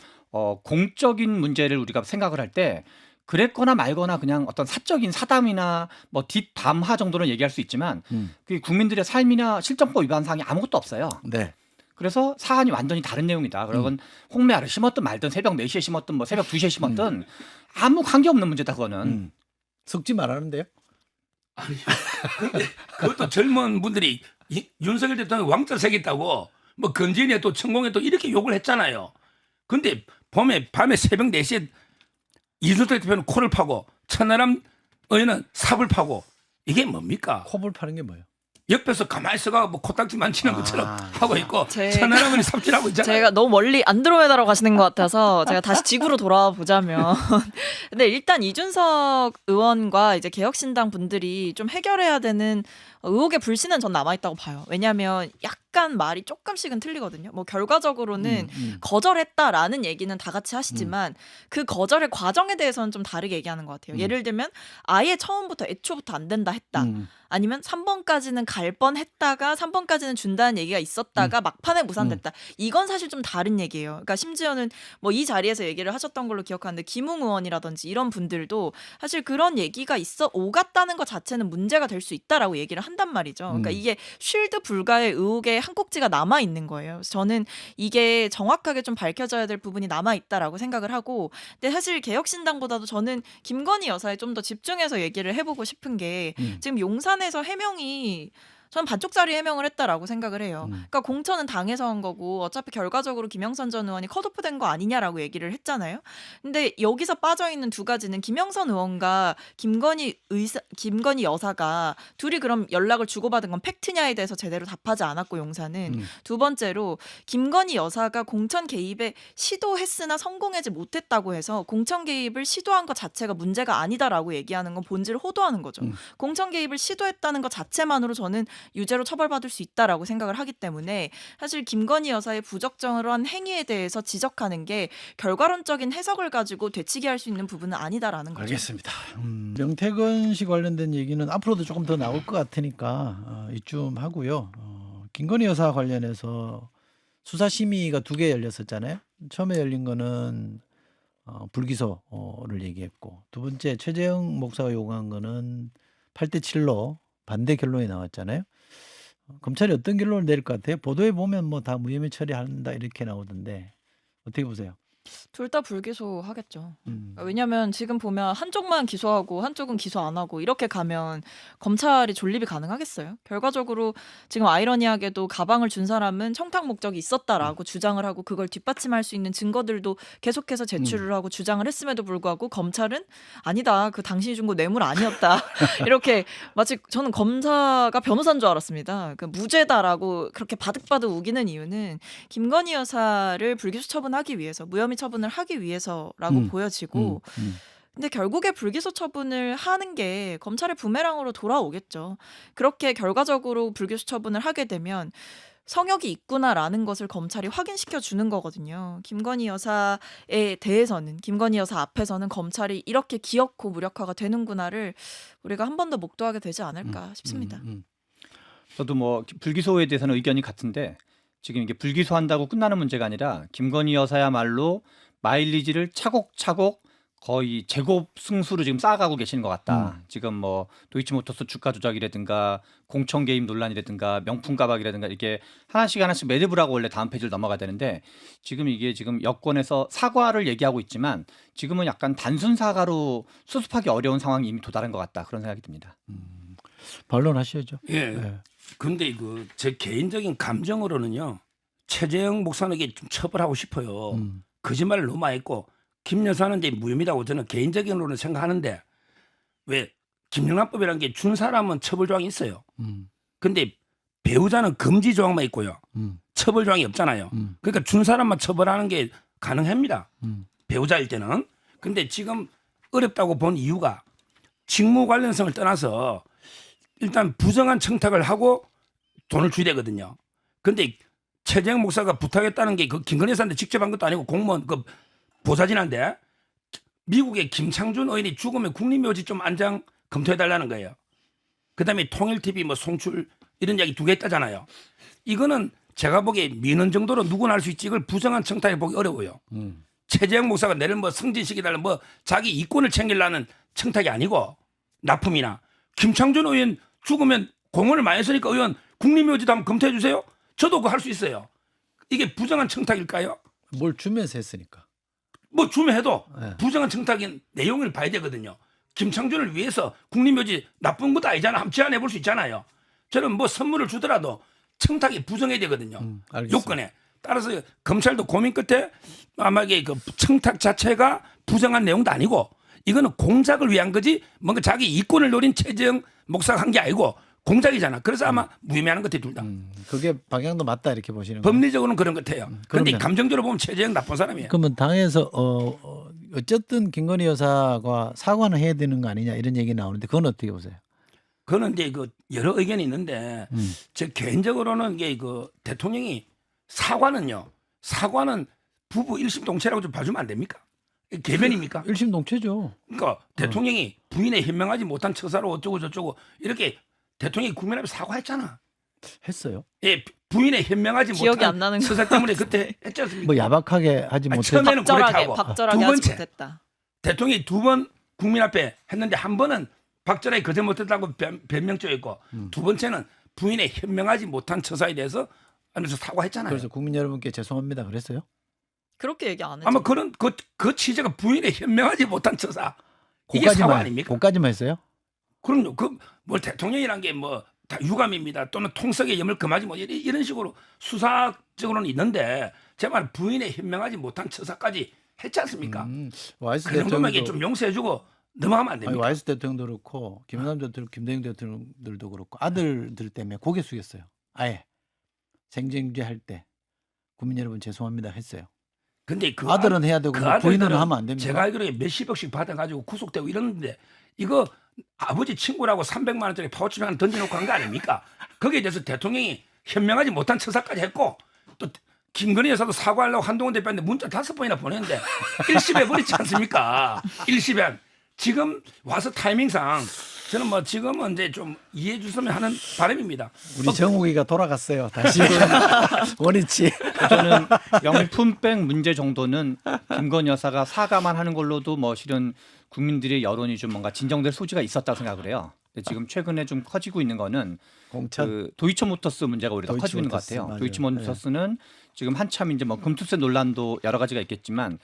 공적인 문제를 우리가 생각을 할 때 그랬거나 말거나 그냥 어떤 사적인 사담이나 뭐 뒷담화 정도는 얘기할 수 있지만 그 국민들의 삶이나 실정법 위반 사항이 아무것도 없어요. 네. 그래서 사안이 완전히 다른 내용이다. 그러건 홍매화를 심었든 말든 새벽 4시에 심었든 뭐 새벽 2시에 심었든 아무 관계없는 문제다 그거는. 섞지 말하는데요. 아니, 근데 그것도 젊은 분들이 윤석열 대통령 왕자 새겼다고 뭐 건진에 또 천공에 또 이렇게 욕을 했잖아요. 근데 밤에 새벽 4시에 이준석 대표는 코를 파고 천하람 의원은 삽을 파고 이게 뭡니까? 컵을 파는 게 뭐예요? 옆에서 가만히 있어가 뭐 코딱지 만지는 것처럼 하고 있고 제가- 천하람 의원이 삽질하고 있잖아요. 제가 너무 멀리 안드로메다로 가시는 것 같아서 제가 다시 지구로 돌아와 보자면 근데 일단 이준석 의원과 이제 개혁신당 분들이 좀 해결해야 되는 의혹의 불씨는 전 남아있다고 봐요. 왜냐하면 약간 말이 조금씩은 틀리거든요. 뭐 결과적으로는 음. 거절했다라는 얘기는 다 같이 하시지만 그 거절의 과정에 대해서는 좀 다르게 얘기하는 것 같아요. 예를 들면 아예 처음부터 애초부터 안 된다 했다. 아니면 3번까지는 갈 뻔했다가 3번까지는 준다는 얘기가 있었다가 막판에 무산됐다. 이건 사실 좀 다른 얘기예요. 그러니까 심지어는 뭐 이 자리에서 얘기를 하셨던 걸로 기억하는데 김웅 의원이라든지 이런 분들도 사실 그런 얘기가 있어 오갔다는 것 자체는 문제가 될 수 있다라고 얘기를 한단 말이죠. 그러니까 이게 쉴드 불가의 의혹의 한 꼭지가 남아 있는 거예요. 그래서 저는 이게 정확하게 좀 밝혀져야 될 부분이 남아 있다라고 생각을 하고, 근데 사실 개혁신당보다도 저는 김건희 여사에 좀 더 집중해서 얘기를 해보고 싶은 게 지금 용산에서 해명이 저는 반쪽짜리 해명을 했다라고 생각을 해요. 그러니까 공천은 당에서 한 거고 어차피 결과적으로 김영선 전 의원이 컷오프된 거 아니냐라고 얘기를 했잖아요. 근데 여기서 빠져있는 두 가지는 김영선 의원과 김건희 여사가 둘이 그럼 연락을 주고받은 건 팩트냐에 대해서 제대로 답하지 않았고 용산은 두 번째로 김건희 여사가 공천 개입에 시도했으나 성공하지 못했다고 해서 공천 개입을 시도한 것 자체가 문제가 아니다라고 얘기하는 건 본질을 호도하는 거죠. 공천 개입을 시도했다는 것 자체만으로 저는 유죄로 처벌받을 수 있다라고 생각을 하기 때문에 사실 김건희 여사의 부적절한 행위에 대해서 지적하는 게 결과론적인 해석을 가지고 되치기할 수 있는 부분은 아니다라는 거죠. 알겠습니다. 명태균 씨 관련된 얘기는 앞으로도 조금 더 나올 것 같으니까 이쯤 하고요. 김건희 여사 관련해서 수사 심의가 2개 열렸었잖아요. 처음에 열린 거는 불기소를 얘기했고, 두 번째 최재형 목사가 요구한 거는 8대7로 반대 결론이 나왔잖아요. 검찰이 어떤 결론을 내릴 것 같아요? 보도에 보면 뭐 다 무혐의 처리한다 이렇게 나오던데 어떻게 보세요? 둘 다 불기소 하겠죠. 왜냐하면 지금 보면 한쪽만 기소하고 한쪽은 기소 안 하고 이렇게 가면 검찰이 존립이 가능하겠어요? 결과적으로 지금 아이러니하게도 가방을 준 사람은 청탁 목적이 있었다라고 주장을 하고 그걸 뒷받침할 수 있는 증거들도 계속해서 제출을 하고 주장을 했음에도 불구하고 검찰은 아니다. 그 당신이 준 거 뇌물 아니었다. 이렇게 마치 저는 검사가 변호사인 줄 알았습니다. 그 무죄다라고 그렇게 바득바득 우기는 이유는 김건희 여사를 불기소 처분하기 위해서 무혐의 처분을 하기 위해서라고 보여지고 근데 결국에 불기소 처분을 하는 게 검찰의 부메랑으로 돌아오겠죠. 그렇게 결과적으로 불기소 처분을 하게 되면 성역이 있구나라는 것을 검찰이 확인시켜 주는 거거든요. 김건희 여사에 대해서는 김건희 여사 앞에서는 검찰이 이렇게 기어코 무력화가 되는구나를 우리가 한 번 더 목도하게 되지 않을까 싶습니다. 저도 뭐 불기소에 대해서는 의견이 같은데 지금 이게 불기소한다고 끝나는 문제가 아니라 김건희 여사야말로 마일리지를 차곡차곡 거의 제곱 승수로 지금 쌓아가고 계시는 것 같다. 지금 뭐 도이치모터스 주가 조작이라든가 공천 개입 논란이라든가 명품 가방이라든가 이렇게 하나씩 매듭을 하고 원래 다음 페이지를 넘어가야 되는데 지금 이게 지금 여권에서 사과를 얘기하고 있지만 지금은 약간 단순 사과로 수습하기 어려운 상황이 이미 도달한 것 같다. 그런 생각이 듭니다. 반론하셔야죠. 예. 네. 근데 제 개인적인 감정으로는요. 최재형 목사에게 좀 처벌하고 싶어요. 거짓말을 너무 많이 했고 김 여사는 이제 무혐의라고 저는 개인적인으로는 생각하는데 왜 김영란법이라는 게 준 사람은 처벌 조항이 있어요. 근데 배우자는 금지 조항만 있고요. 처벌 조항이 없잖아요. 그러니까 준 사람만 처벌하는 게 가능합니다. 배우자일 때는. 근데 지금 어렵다고 본 이유가 직무 관련성을 떠나서 일단 부정한 청탁을 하고 돈을 줘야 되거든요. 근데 최재형 목사가 부탁했다는 게 그 김건희 여사한테 직접 한 것도 아니고 공무원 그 보좌진한테 미국의 김창준 의원이 죽으면 국립묘지 좀 안장 검토해달라는 거예요. 그다음에 통일TV 뭐 송출 이런 이야기 2개 했다잖아요. 이거는 제가 보기에 민원 정도로 누구나 할 수 있지 이걸 부정한 청탁에 보기 어려워요. 최재형 목사가 내를 뭐 승진시키달라 뭐 자기 이권을 챙기려는 청탁이 아니고 납품이나 김창준 의원 죽으면 공헌을 많이 했으니까 의원 국립묘지도 한번 검토해 주세요. 저도 그거 할 수 있어요. 이게 부정한 청탁일까요? 뭘 주면서 했으니까. 뭐 주면 해도 네. 부정한 청탁인 내용을 봐야 되거든요. 김창준을 위해서 국립묘지 나쁜 것도 아니잖아. 한번 제안해 볼 수 있잖아요. 저는 뭐 선물을 주더라도 청탁이 부정해야 되거든요. 알겠습니다. 요건에. 따라서 검찰도 고민 끝에 아마 이게 그 청탁 자체가 부정한 내용도 아니고 이거는 공작을 위한 거지 뭔가 자기 이권을 노린 최재형 목사가 한 게 아니고 공작이잖아. 그래서 아마 무혐의하는 것 같아요. 둘 다. 그게 방향도 맞다 이렇게 보시는 거예요. 법리적으로는 그런 것 같아요. 그런데 그러면- 감정적으로 보면 최재형 나쁜 사람이에요. 그러면 당에서 어쨌든 김건희 여사가 사과는 해야 되는 거 아니냐 이런 얘기 나오는데 그건 어떻게 보세요? 그거는 이제 그 여러 의견이 있는데 음. 제 개인적으로는 이게 그 대통령이 사과는 부부 1심 동체라고 좀 봐주면 안 됩니까? 이게 개변입니까? 일심동체죠. 그러니까 대통령이 부인의 현명하지 못한 처사로 어쩌고 저쩌고 이렇게 대통령이 국민 앞에 사과했잖아. 했어요. 예, 부인의 현명하지 기억이 못한 안 나는 거. 처사 때문에 그때 했지 않습니까? 뭐 야박하게 하지 아니, 못해. 처음에는 그렇게 박절하게 하고 박절하게 두 하지 번째 못했다. 대통령이 2번 국민 앞에 했는데 한 번은 박절하게 거절 못했다고 변명죄였고 두 번째는 부인의 현명하지 못한 처사에 대해서 하면서 사과했잖아요. 그래서 국민 여러분께 죄송합니다. 그랬어요? 그렇게 얘기 안 했죠. 아마 그런 그 취지가 부인의 현명하지 못한 처사 이게 사과 아닙니까? 그까지만 했어요? 그럼요. 뭘 대통령이란 게 뭐 다 유감입니다. 또는 통석의 염을 금하지 뭐 이런 식으로 수사적으로는 있는데 제 말 부인의 현명하지 못한 처사까지 했지 않습니까? 와이스 그 정도면 대통령도 좀 용서해주고 넘어가면 안 아니, 됩니까? 와이스 대통령도 그렇고 김영삼 대통령, 김대중 대통령들도 그렇고 아들들 때문에 고개 숙였어요. 아예 생쟁죄 할 때 국민 여러분 죄송합니다 했어요. 근데 그 아들은 해야 되고 그 뭐 부인은 아들들은 하면 안 됩니까? 제가 알기로에 몇십억씩 받아가지고 구속되고 이러는데 이거 아버지 친구라고 300만 원짜리 파우치 하나 던져놓고 한 거 아닙니까? 거기에 대해서 대통령이 현명하지 못한 처사까지 했고 또 김건희 여사도 사과하려고 한동훈 대표한테 문자 5번이나 보냈는데 1심에 버리지 않습니까? 1심에 지금 와서 타이밍상 저는 뭐 지금은 이제 좀 이해해 주셨으면 하는 바람입니다. 우리 정욱이가 돌아갔어요. 다시 원위치. 저는 명품백 문제 정도는 김건희 여사가 사과만 하는 걸로도 뭐 실은 국민들의 여론이 좀 뭔가 진정될 소지가 있었다고 생각을 해요. 근데 지금 최근에 좀 커지고 있는 거는 공천. 그 도이치모터스 문제가 오히려 더 커지고 있는 것 도이치모터스, 같아요. 맞아요. 도이치모터스는 지금 한참 이제 뭐 금투세 논란도 여러 가지가 있겠지만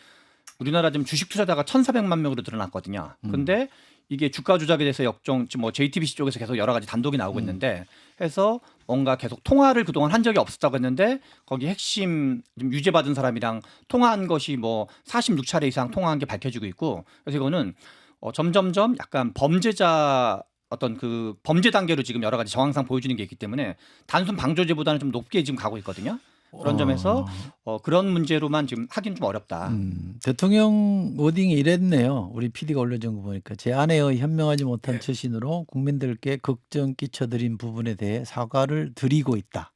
우리나라 지금 주식 투자자가 1,400만 명으로 늘어났거든요. 근데 이게 주가 조작에 대해서 역정 지금 뭐 JTBC 쪽에서 계속 여러 가지 단독이 나오고 있는데 해서 뭔가 계속 통화를 그동안 한 적이 없었다고 했는데 거기 핵심 좀 유죄받은 사람이랑 통화한 것이 뭐 46차례 이상 통화한 게 밝혀지고 있고 그래서 이거는 점점점 약간 범죄자 어떤 그 범죄 단계로 지금 여러 가지 정황상 보여주는 게 있기 때문에 단순 방조제보다는 좀 높게 지금 가고 있거든요. 그런 점에서 그런 문제로만 지금 하긴 좀 어렵다. 대통령 워딩이 이랬네요. 우리 PD가 올려준 거 보니까 제 아내의 현명하지 못한 처신으로 국민들께 걱정 끼쳐드린 부분에 대해 사과를 드리고 있다.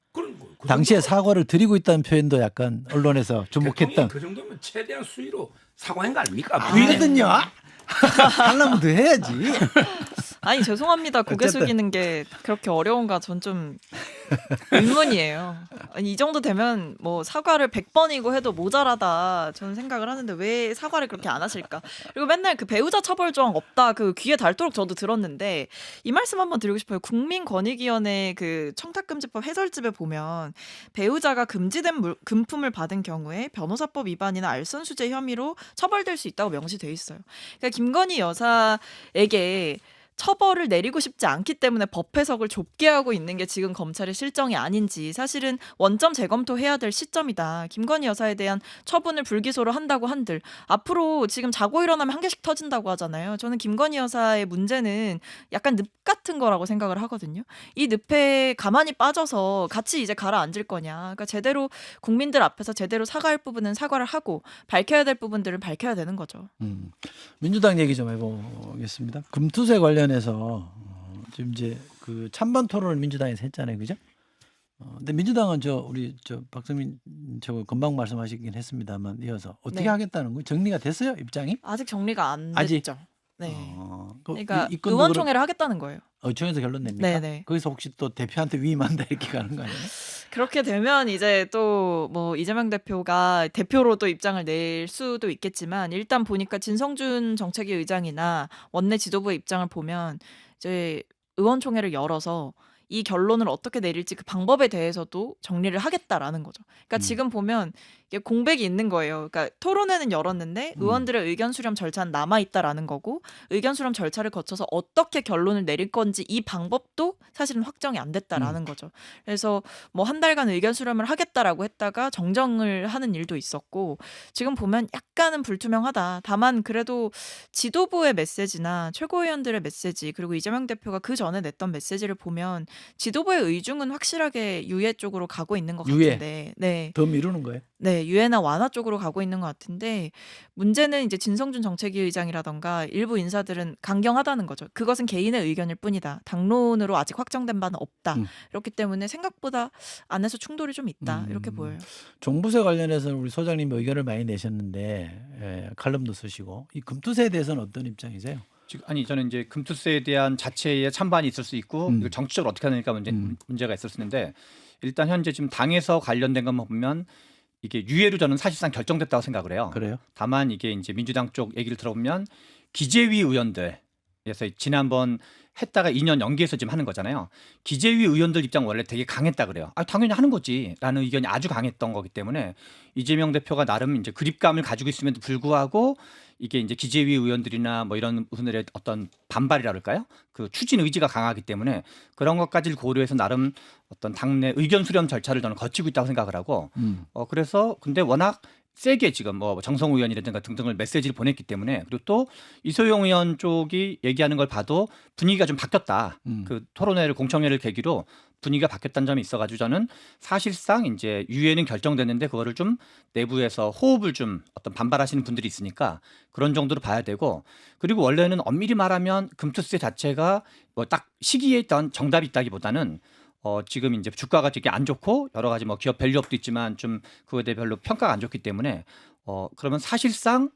당시에 사과를 드리고 있다는 표현도 약간 언론에서 주목했던. 그 정도면 최대한 수위로 사과한 거 아닙니까? 부인은요? 하려면 더 해야지. 아니 죄송합니다. 고개 어쨌든. 숙이는 게 그렇게 어려운가 전 좀 의문이에요. 아니, 이 정도 되면 뭐 사과를 100번이고 해도 모자라다 저는 생각을 하는데 왜 사과를 그렇게 안 하실까? 그리고 맨날 그 배우자 처벌 조항 없다 그 귀에 닳도록 저도 들었는데 이 말씀 한번 드리고 싶어요. 국민권익위원회 그 청탁금지법 해설집에 보면 배우자가 금지된 금품을 받은 경우에 변호사법 위반이나 알선수재 혐의로 처벌될 수 있다고 명시돼 있어요. 그러니까 김건희 여사에게 처벌을 내리고 싶지 않기 때문에 법 해석을 좁게 하고 있는 게 지금 검찰의 실정이 아닌지 사실은 원점 재검토해야 될 시점이다. 김건희 여사에 대한 처분을 불기소로 한다고 한들 앞으로 지금 자고 일어나면 한 개씩 터진다고 하잖아요. 저는 김건희 여사의 문제는 약간 늪 같은 거라고 생각을 하거든요. 이 늪에 가만히 빠져서 같이 이제 가라앉을 거냐. 그러니까 제대로 국민들 앞에서 제대로 사과할 부분은 사과를 하고 밝혀야 될 부분들은 밝혀야 되는 거죠. 민주당 얘기 좀 해보겠습니다. 금투세 관련해서 지금 이제 그 찬반 토론을 민주당에서 했잖아요, 그죠? 근데 민주당은 우리 박성민 금방 말씀하시긴 했습니다만 이어서 어떻게 네. 하겠다는 거 정리가 됐어요, 입장이? 아직 정리가 안 아직? 됐죠. 네. 그러니까 그러니까 의원총회를 하겠다는 거예요. 의총에서 결론 냅니까? 네네. 거기서 혹시 또 대표한테 위임한다 이렇게 가는 거 아니에요? 그렇게 되면 이제 또 뭐 이재명 대표가 대표로 또 입장을 낼 수도 있겠지만 일단 보니까 진성준 정책위 의장이나 원내 지도부의 입장을 보면 이제 의원총회를 열어서 이 결론을 어떻게 내릴지 그 방법에 대해서도 정리를 하겠다라는 거죠. 그러니까 지금 보면 이게 공백이 있는 거예요. 그러니까 토론회는 열었는데 의원들의 의견 수렴 절차는 남아 있다라는 거고 의견 수렴 절차를 거쳐서 어떻게 결론을 내릴 건지 이 방법도 사실은 확정이 안 됐다라는 거죠. 그래서 뭐 한 달간 의견 수렴을 하겠다라고 했다가 정정을 하는 일도 있었고 지금 보면 약간은 불투명하다. 다만 그래도 지도부의 메시지나 최고위원들의 메시지 그리고 이재명 대표가 그 전에 냈던 메시지를 보면 지도부의 의중은 확실하게 유예 쪽으로 가고 있는 것 유예. 같은데, 네, 더 미루는 거예요? 네, 유예나 완화 쪽으로 가고 있는 것 같은데 문제는 이제 진성준 정책위 의장이라던가 일부 인사들은 강경하다는 거죠. 그것은 개인의 의견일 뿐이다. 당론으로 아직 확정된 바는 없다. 음. 그렇기 때문에 생각보다 안에서 충돌이 좀 있다. 이렇게 보여요. 종부세 관련해서는 우리 소장님이 의견을 많이 내셨는데 칼럼도 쓰시고 이 금투세에 대해서는 어떤 입장이세요? 지금 아니 저는 이제 금투세에 대한 자체의 찬반이 있을 수 있고 이걸 정치적으로 어떻게 하느니까 문제가 있을 수 있는데 일단 현재 지금 당에서 관련된 것만 보면 이게 유예로 저는 사실상 결정됐다고 생각을 해요. 그래요? 다만 이게 이제 민주당 쪽 얘기를 들어보면 기재위 의원들 그래서 지난번 했다가 2년 연기해서 지금 하는 거잖아요. 기재위 의원들 입장 원래 되게 강했다 그래요. 아, 당연히 하는 거지라는 의견이 아주 강했던 거기 때문에 이재명 대표가 나름 이제 그립감을 가지고 있음에도 불구하고 이게 이제 기재위 의원들이나 뭐 이런 분들의 어떤 반발이라 그럴까요? 그 추진 의지가 강하기 때문에 그런 것까지를 고려해서 나름 어떤 당내 의견 수렴 절차를 저는 거치고 있다고 생각을 하고 그래서 근데 워낙 세게 지금 뭐 정성호 의원이라든가 등등을 메시지를 보냈기 때문에 그리고 또 이소영 의원 쪽이 얘기하는 걸 봐도 분위기가 좀 바뀌었다. 그 토론회를 공청회를 계기로 분위기가 바뀌었다는 점이 있어가지고 저는 사실상 이제 유예는 결정됐는데 그거를 좀 내부에서 호흡을 좀 어떤 반발하시는 분들이 있으니까 그런 정도로 봐야 되고 그리고 원래는 엄밀히 말하면 금투세 자체가 뭐 딱 시기에 있던 정답이 있다기보다는 지금 이제 주가가 되게 안 좋고 여러 가지 뭐 기업 밸류업도 있지만 좀 그거에 대해 별로 평가가 안 좋기 때문에 그러면 사실상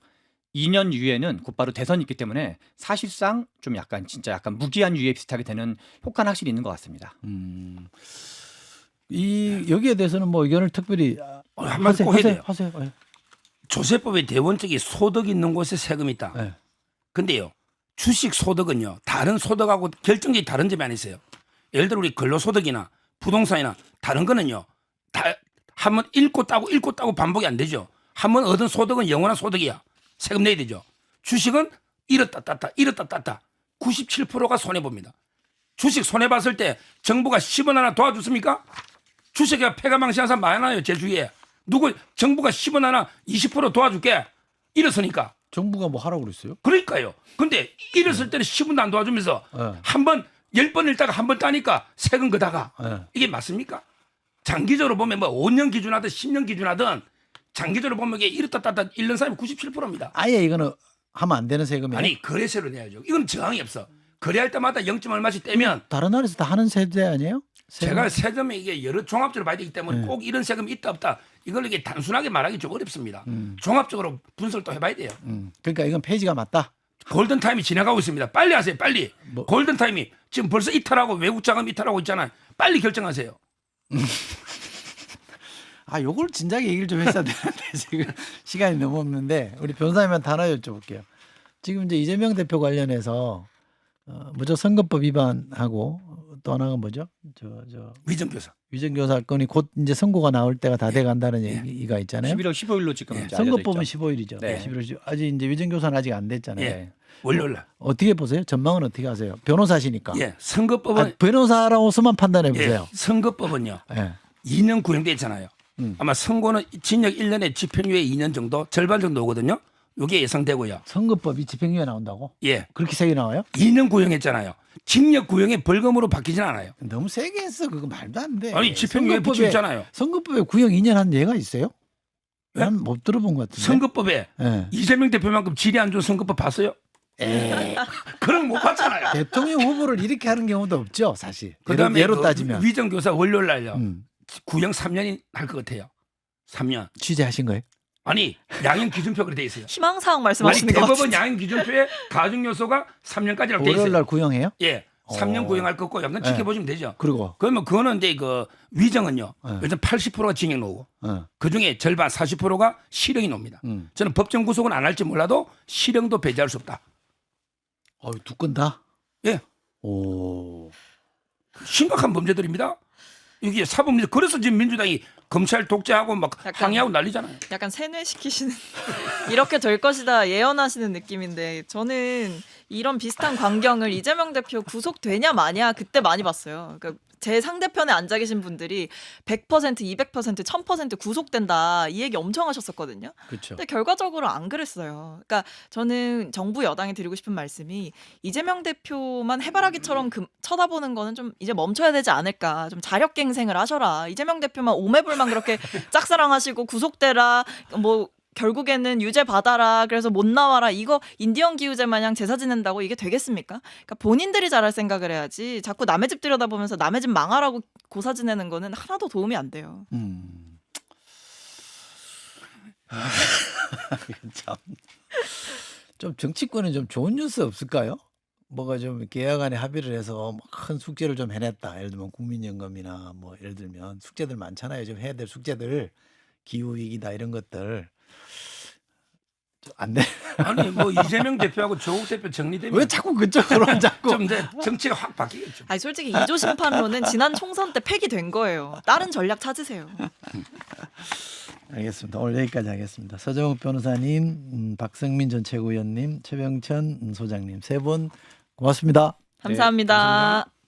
2년 유예는 곧바로 대선이 있기 때문에 사실상 좀 약간 진짜 약간 무기한 유예 비슷하게 되는 효과는 확실히 있는 것 같습니다. 이 여기에 대해서는 뭐 의견을 특별히 한마디 꼭 해야 돼요. 하세요. 네. 조세법의 대원칙이 소득 있는 곳에 세금이 있다. 네. 근데요, 주식 소득은요, 다른 소득하고 결정적인 다른 점이 하나 있어요. 예를 들어 우리 근로소득이나 부동산이나 다른 거는요, 다 한번 읽고 따고 반복이 안 되죠. 한번 얻은 소득은 영원한 소득이야. 세금 내야 되죠. 주식은 잃었다 땄다 97%가 손해봅니다. 주식 손해봤을 때 정부가 10원 하나 도와줬습니까? 주식에 폐가망신한 사람 많아요. 제 주위에. 누구 정부가 10원 하나 20% 도와줄게. 잃었으니까. 정부가 뭐 하라고 그랬어요? 그러니까요. 근데 잃었을 때는 10원도 안 도와주면서 네. 한 번 10번 읽다가 한 번 따니까 세금 거다가 네. 이게 맞습니까? 장기적으로 보면 뭐 5년 기준하든 10년 기준하든 장기적으로 보면 이게 잃었다 땄다 잃는 사람이 97%입니다. 아예 이거는 하면 안 되는 세금이에요? 아니 거래세로 내야죠. 이건 저항이 없어. 거래할 때마다 0. 얼마씩 떼면 다른 나라에서 다 하는 세제 아니에요? 세금? 제가 세금에 이게 여러 종합적으로 봐야 되기 때문에 꼭 이런 세금이 있다 없다 이걸 이게 단순하게 말하기 좀 어렵습니다. 종합적으로 분석을 또 해봐야 돼요. 그러니까 이건 폐지가 맞다. 골든타임이 지나가고 있습니다. 빨리 하세요. 빨리. 뭐. 골든타임이 지금 벌써 이탈하고 외국 자금 이탈하고 있잖아요. 빨리 결정하세요. 요걸 진작에 얘기를 좀 했어야 되는데 지금 시간이 너무 없는데 우리 변호사님한테 하나 여쭤볼게요. 지금 이제 이재명 대표 관련해서 먼저 선거법 위반하고 또 하나가 뭐죠? 위정교사. 위정교사 건이 곧 이제 선고가 나올 때가 다 돼간다는 얘기가 있잖아요. 11월 15일로 지금 이제 선거법은 알려져 있죠. 15일이죠. 네. 11월 아직 이제 위정교사는 아직 안 됐잖아요. 예. 월요일 날. 어떻게 보세요? 전망은 어떻게 하세요? 변호사시니까. 예. 선거법은 변호사라고서만 판단해 보세요. 선거법은요. 예. 2년 구형돼 있잖아요. 아마 선고는 징역 1년에 집행유예 2년 정도 절반 정도 오거든요. 이게 예상되고요. 선거법이 집행유예 나온다고? 예. 그렇게 세게 나와요? 2년 구형했잖아요. 징역 구형이 벌금으로 바뀌진 않아요. 너무 세게 했어. 그거 말도 안 돼. 아니 집행유예 선거법에- 붙이잖아요. 선거법에 구형 2년 한 예가 있어요? 예? 난 못 들어본 것 같은데. 선거법에 예. 이재명 대표만큼 질이 안 좋은 선거법 봤어요? 그럼 못 봤잖아요. 대통령 후보를 이렇게 하는 경우도 없죠, 사실. 그다음에 예로 그 따지면 위정교사 월요일 날요. 음. 구형 3년이 할 것 같아요. 3년. 취재하신 거예요? 아니 양형 기준표 그렇게 돼 있어요. 희망사항 아니 말씀하시는 것 대법원 같은데. 양형 기준표에 가중 요소가 3년까지라고 돼 월요일 있어요. 날 구형해요? 예, 3년 구형할 것 같고 약간 네. 지켜보시면 되죠. 그리고 그러면 그거는 이제 그 위정은요. 네. 일단 80%가 징역 나오고 어. 그 중에 절반 40%가 실형이 나옵니다. 저는 법정 구속은 안 할지 몰라도 실형도 배제할 수 없다. 두 건 다? 예, 오. 심각한 범죄들입니다. 이게 사법문제. 그래서 지금 민주당이 검찰 독재하고 막 약간- 항의하고 난리잖아요. 약간 세뇌시키시는 이렇게 될 것이다 예언하시는 느낌인데 저는 이런 비슷한 광경을 이재명 대표 구속되냐 마냐 그때 많이 봤어요. 그러니까 제 상대편에 앉아 계신 분들이 100%, 200%, 1000% 구속된다 이 얘기 엄청 하셨었거든요. 그렇죠. 근데 결과적으로 안 그랬어요. 그러니까 저는 정부 여당에 드리고 싶은 말씀이 이재명 대표만 해바라기처럼 쳐다보는 거는 좀 이제 멈춰야 되지 않을까. 좀 자력갱생을 하셔라. 이재명 대표만 오매불만 그렇게 짝사랑하시고 구속되라. 뭐 결국에는 유죄 받아라. 그래서 못 나와라. 이거 인디언 기우제 마냥 제사 지낸다고 이게 되겠습니까? 그러니까 본인들이 잘할 생각을 해야지. 자꾸 남의 집 들여다보면서 남의 집 망하라고 고사 지내는 거는 하나도 도움이 안 돼요. 참. 좀 정치권에 좀 좋은 뉴스 없을까요? 뭐가 좀 이렇게 여야간에 합의를 해서 큰 숙제를 좀 해냈다. 예를 들면 국민연금이나 뭐 예를 들면 숙제들 많잖아요. 좀 해야 될 숙제들 기후 위기다 이런 것들 좀 안 돼. 아니 뭐 이재명 대표하고 조국 대표 정리되면 왜 자꾸 그쪽으로 자꾸 좀 이제 정치가 확 바뀌겠죠. 아니 솔직히 이조 심판론은 지난 총선 때 폐기된 거예요. 다른 전략 찾으세요. 알겠습니다. 오늘 여기까지 하겠습니다. 서정욱 변호사님, 박성민 전 최고위원님, 최병천 소장님 세 분 고맙습니다. 감사합니다. 감사합니다.